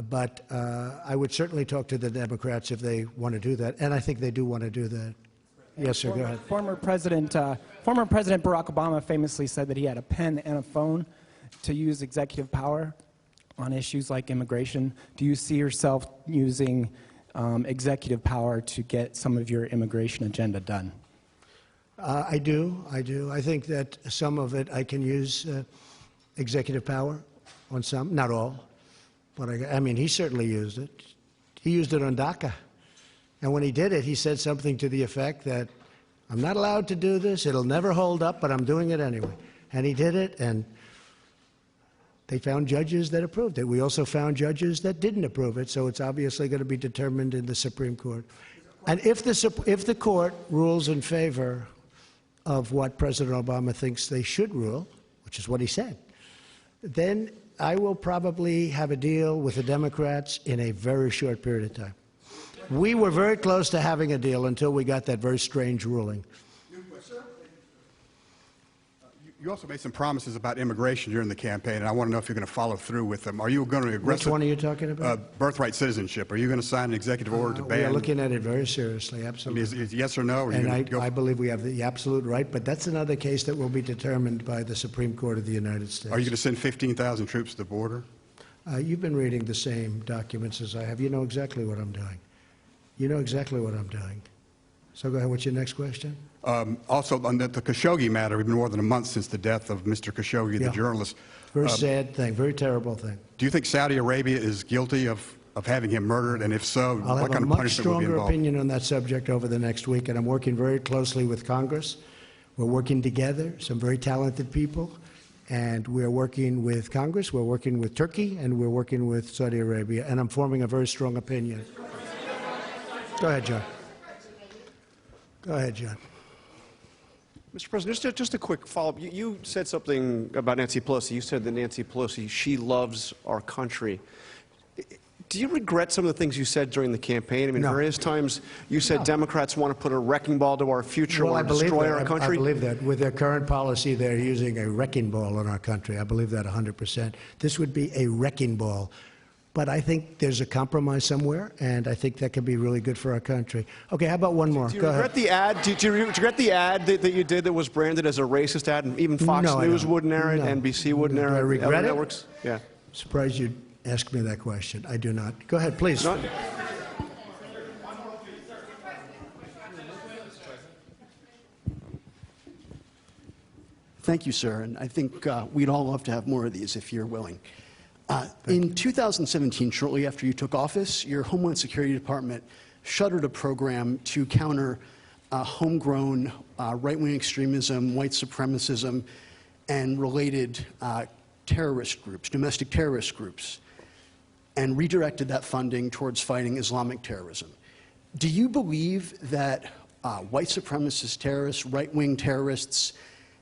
S2: But I would certainly talk to the Democrats if they want to do that. And I think they do want to do that. Yes, sir, go ahead.
S12: Former President Barack Obama famously said that he had a pen and a phone to use executive power on issues like immigration. Do you see yourself using executive power to get some of your immigration agenda done?
S2: I do. I think that some of it I can use executive power on some, not all. But I mean, he certainly used it. He used it on DACA. And when he did it, he said something to the effect that, I'm not allowed to do this, it'll never hold up, but I'm doing it anyway. And he did it, and they found judges that approved it. We also found judges that didn't approve it, so it's obviously going to be determined in the Supreme Court. And if the court rules in favor of what President Obama thinks they should rule, which is what he said, then I will probably have a deal with the Democrats in a very short period of time. We were very close to having a deal until we got that very strange ruling.
S24: You also made some promises about immigration during the campaign, and I want to know if you're going to follow through with them. Are you going to aggressively...
S2: Which one are you talking about?
S24: Birthright citizenship. Are you going to sign an executive order to ban...
S2: We are looking at it very seriously, absolutely.
S24: I mean, is yes or no? Or
S2: and I believe we have the absolute right, but that's another case that will be determined by the Supreme Court of the United States.
S24: Are you going to send 15,000 troops to the border?
S2: You've been reading the same documents as I have. You know exactly what I'm doing. You know exactly what I'm doing. So go ahead. What's your next question?
S24: Also, on the Khashoggi matter, we've been more than a month since the death of Mr. Khashoggi, the journalist.
S2: Very sad thing, very terrible thing.
S24: Do you think Saudi Arabia is guilty of having him murdered? And if so,
S2: I'll
S24: what
S2: have
S24: kind
S2: a
S24: of
S2: much
S24: punishment would be
S2: stronger
S24: involved?
S2: opinion on that subject over the next week, and I'm working very closely with Congress. We're working together, some very talented people, and we're working with Congress, we're working with Turkey, and we're working with Saudi Arabia, and I'm forming a very strong opinion. Go ahead, John. Go ahead, John.
S13: Mr. President, just a quick follow-up. You said something about Nancy Pelosi. You said that Nancy Pelosi, she loves our country. Do you regret some of the things you said during the campaign? I mean, various times you said Democrats want to put a wrecking ball to our future or destroy our country.
S2: I believe that. With their current policy, they're using a wrecking ball on our country. I believe that 100%. This would be a wrecking ball. But I think there's a compromise somewhere, and I think that could be really good for our country. Okay, how about one more?
S13: Do you regret the ad? Do you regret the ad that you did that was branded as a racist ad, and even Fox News wouldn't air it, NBC wouldn't air it?
S2: Do I regret it?
S13: Networks? Yeah.
S2: Surprised you asked me that question. I do not. Go ahead, please.
S14: Thank you, sir. And I think we'd all love to have more of these if you're willing. In 2017, shortly after you took office, your Homeland Security Department shuttered a program to counter homegrown right-wing extremism, white supremacism, and related terrorist groups, domestic terrorist groups, and redirected that funding towards fighting Islamic terrorism. Do you believe that white supremacist terrorists, right-wing terrorists,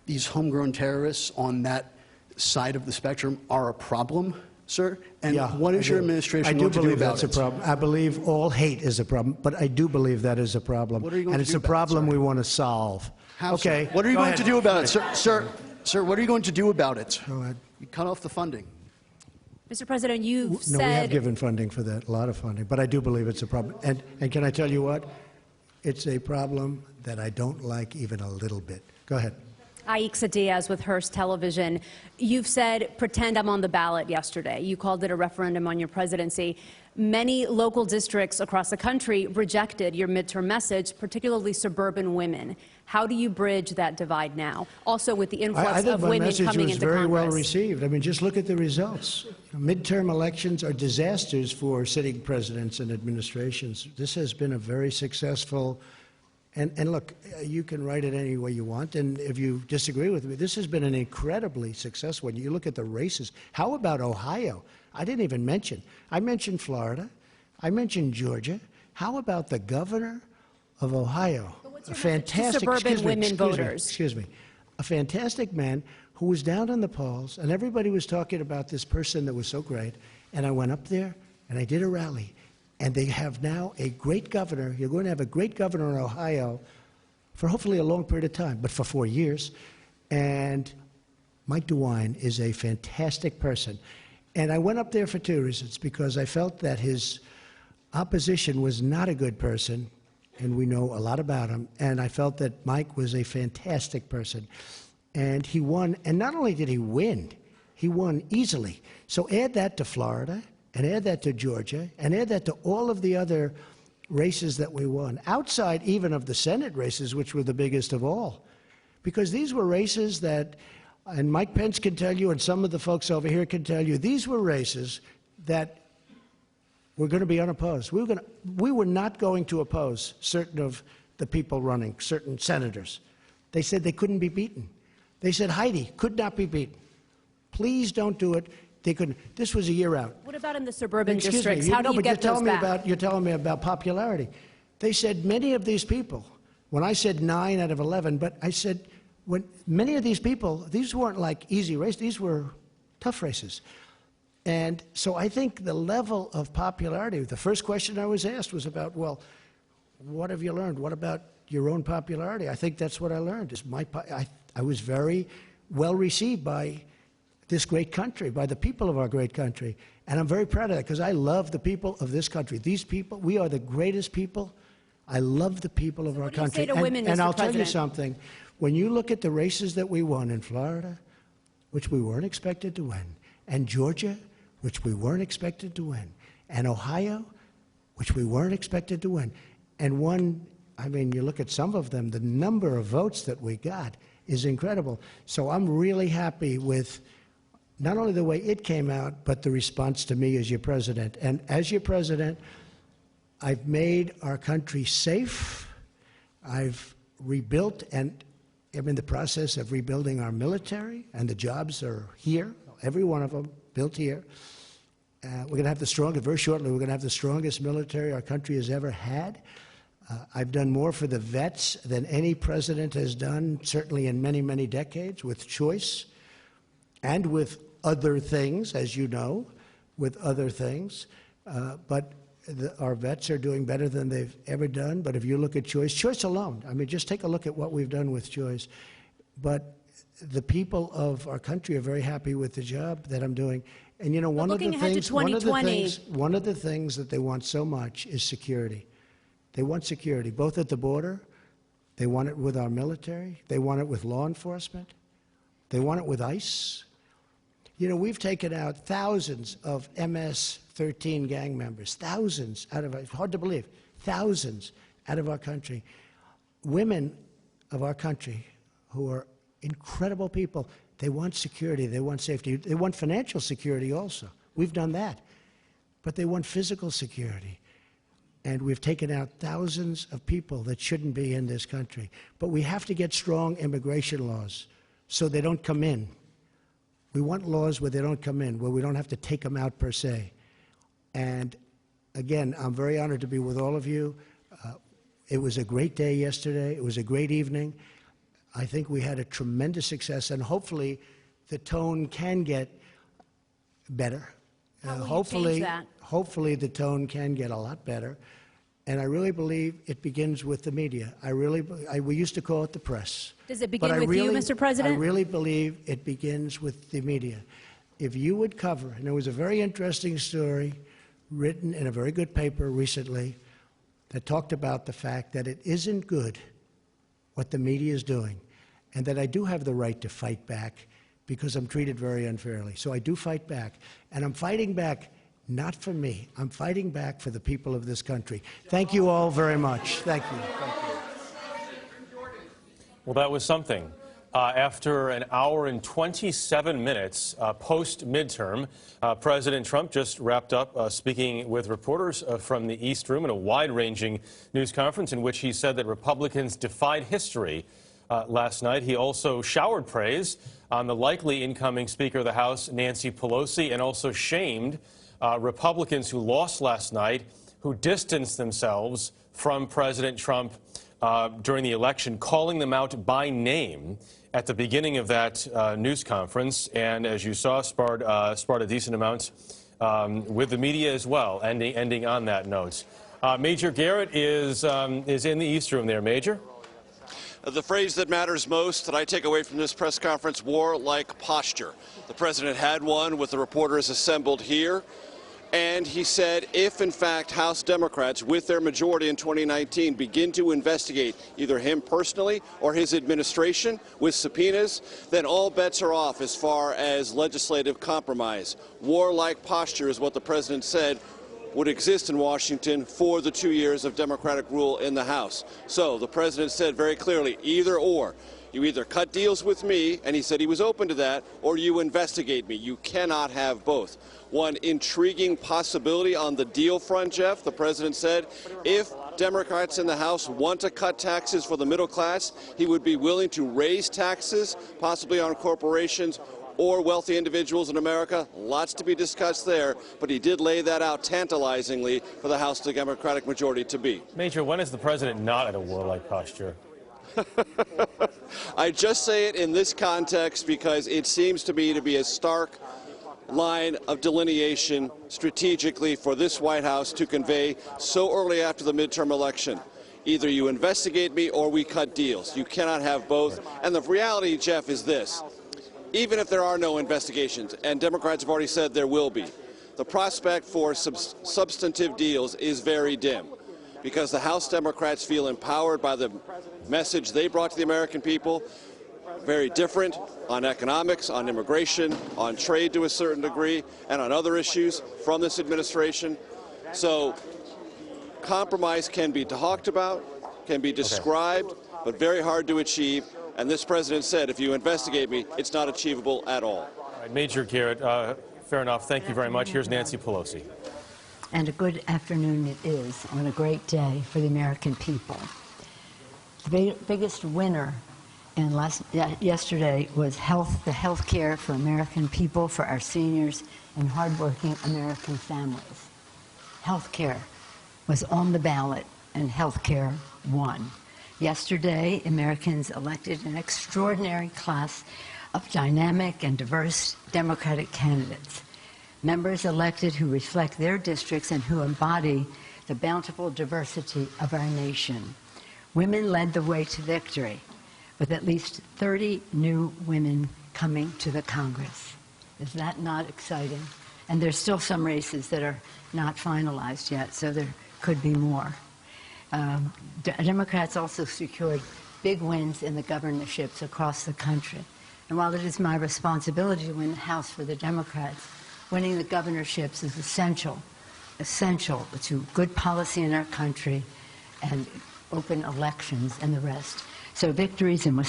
S14: these homegrown terrorists on that side of the spectrum are a problem, sir? And what is your administration going to do about it?
S2: I do believe that's a problem. I believe all hate is a problem, but I do believe that is a problem.
S14: What are you going
S2: and
S14: to
S2: it's
S14: do
S2: a problem
S14: about it,
S2: we want to solve.
S14: How,
S2: okay.
S14: sir? What are you going to do about it, sir? Sir, what are you going to do about it?
S2: Go ahead.
S14: You cut off the funding.
S15: Mr. President, you've said...
S2: No, we have given funding for that, a lot of funding, but I do believe it's a problem. And can I tell you what? It's a problem that I don't like even a little bit. Go ahead.
S15: Aixa Diaz with Hearst Television. You've said, pretend I'm on the ballot yesterday. You called it a referendum on your presidency. Many local districts across the country rejected your midterm message, particularly suburban women. How do you bridge that divide now? Also with the influx of women coming into Congress. I think my message was very well received. I mean, just look at the results. Midterm elections are disasters for sitting presidents and administrations. This has been a very successful... And look, you can write it any way you want, and if you disagree with me, this has been an incredibly successful one. You look at the races. How about Ohio? I didn't even mention. I mentioned Florida. I mentioned Georgia. How about the governor of Ohio? A fantastic suburban women voters.
S2: Excuse me. A fantastic man who was down in the polls, and everybody was talking about this person that was so great, and I went up there, and I did a rally. And they have now a great governor. You're going to have a great governor in Ohio for hopefully a long period of time, but for 4 years. And Mike DeWine is a fantastic person. And I went up there for 2 reasons, because I felt that his opposition was not a good person, and we know a lot about him. And I felt that Mike was a fantastic person. And he won. And not only did he win easily. So add that to Florida, and add that to Georgia, and add that to all of the other races that we won, outside even of the Senate races, which were the biggest of all. Because these were races that, and Mike Pence can tell you, and some of the folks over here can tell you, these were races that were going to be unopposed. We were not going to oppose certain of the people running, certain senators. They said they couldn't be beaten. They said Heidi could not be beaten. Please don't do it. They couldn't. This was a year out.
S15: What about in the suburban
S2: Excuse
S15: districts?
S2: me.
S15: How do you get those back?
S2: You're telling me about popularity. They said many of these people, when I said 9 out of 11, but I said when many of these people, these weren't like easy races, these were tough races. And so I think the level of popularity, the first question I was asked was about, well, what have you learned? What about your own popularity? I think that's what I learned. I was very well received by this great country, by the people of our great country. And I'm very proud of that, because I love the people of this country. These people, we are the greatest people. I love the people of our country.
S15: What do you say to women, Mr.
S2: And I'll
S15: President?
S2: tell you something. When you look at the races that we won in Florida, which we weren't expected to win, and Georgia, which we weren't expected to win, and Ohio, which we weren't expected to win, and won. I mean, you look at some of them, the number of votes that we got is incredible. So I'm really happy with not only the way it came out, but the response to me as your president. And as your president, I've made our country safe. I've rebuilt, and I'm in the process of rebuilding our military, and the jobs are here, every one of them built here. We're going to have the strongest, very shortly, we're going to have the strongest military our country has ever had. I've done more for the vets than any president has done, certainly in many, many decades, with choice and with other things, as you know, with other things. But our vets are doing better than they've ever done. But if you look at choice alone, I mean, just take a look at what we've done with choice. But the people of our country are very happy with the job that I'm doing. And you know, one of the things that they want so much is security. They want security, both at the border. They want it with our military. They want it with law enforcement. They want it with ICE. You know, we've taken out thousands of MS-13 gang members, thousands out of, it's hard to believe, thousands out of our country. Women of our country who are incredible people, they want security, they want safety, they want financial security also. We've done that. But they want physical security. And we've taken out thousands of people that shouldn't be in this country. But we have to get strong immigration laws so they don't come in. We want laws where they don't come in, where we don't have to take them out per se. And again, I'm very honored to be with all of you. It was a great day yesterday. It was a great evening. I think we had a tremendous success, and hopefully the tone can get better. Hopefully the tone can get a lot better. And I really believe it begins with the media. We used to call it the press.
S15: Does it begin with you, Mr. President?
S2: I really believe it begins with the media. If you would cover, and there was a very interesting story written in a very good paper recently that talked about the fact that it isn't good what the media is doing, and that I do have the right to fight back because I'm treated very unfairly. So I do fight back, and I'm fighting back not for me. I'm fighting back for the people of this country. Thank you all very much. Thank you. Thank you.
S16: Well, that was something. After an hour and 27 minutes post-midterm, President Trump just wrapped up speaking with reporters from the East Room in a wide-ranging news conference in which he said that Republicans defied history last night. He also showered praise on the likely incoming Speaker of the House, Nancy Pelosi, and also shamed Republicans who lost last night, who distanced themselves from President Trump during the election, calling them out by name at the beginning of that news conference, and as you saw, sparred a decent amount with the media as well, ending on that note. Major Garrett is in the East Room there. Major?
S17: The phrase that matters most that I take away from this press conference, war-like posture. The president had one with the reporters assembled here. And he said if, in fact, House Democrats, with their majority in 2019, begin to investigate either him personally or his administration with subpoenas, then all bets are off as far as legislative compromise. War-like posture is what the president said would exist in Washington for the 2 years of Democratic rule in the House. So the president said very clearly, either or. You either cut deals with me, and he said he was open to that, or you investigate me. You cannot have both. One intriguing possibility on the deal front, Jeff, the president said, if Democrats in the House want to cut taxes for the middle class, he would be willing to raise taxes, possibly on corporations or wealthy individuals in America. Lots to be discussed there, but he did lay that out tantalizingly for the House Democratic majority to be.
S16: Major, when is the president not at a warlike posture?
S17: I just say it in this context because it seems to me to be a stark line of delineation strategically for this White House to convey so early after the midterm election. Either you investigate me or we cut deals. You cannot have both. And the reality, Jeff, is this. Even if there are no investigations, and Democrats have already said there will be, the prospect for substantive deals is very dim, because the House Democrats feel empowered by the message they brought to the American people. very different on economics, on immigration, on trade to a certain degree, and on other issues from this administration. So compromise can be talked about, can be described, but very hard to achieve. And this president said, if you investigate me, it's not achievable at all.
S16: All right, Major Garrett, fair enough. Thank you very much. Here's Nancy Pelosi.
S18: And a good afternoon it is on a great day for the American people. The biggest winner yesterday was the health care for American people, for our seniors and hardworking American families. Health care was on the ballot, and health care won. Yesterday, Americans elected an extraordinary class of dynamic and diverse Democratic candidates. Members elected who reflect their districts and who embody the bountiful diversity of our nation. Women led the way to victory, with at least 30 new women coming to the Congress. Is that not exciting? And there's still some races that are not finalized yet, so there could be more. Democrats also secured big wins in the governorships across the country. And while it is my responsibility to win the House for the Democrats, winning the governorships is essential to good policy in our country and open elections and the rest. So victories in Wisconsin.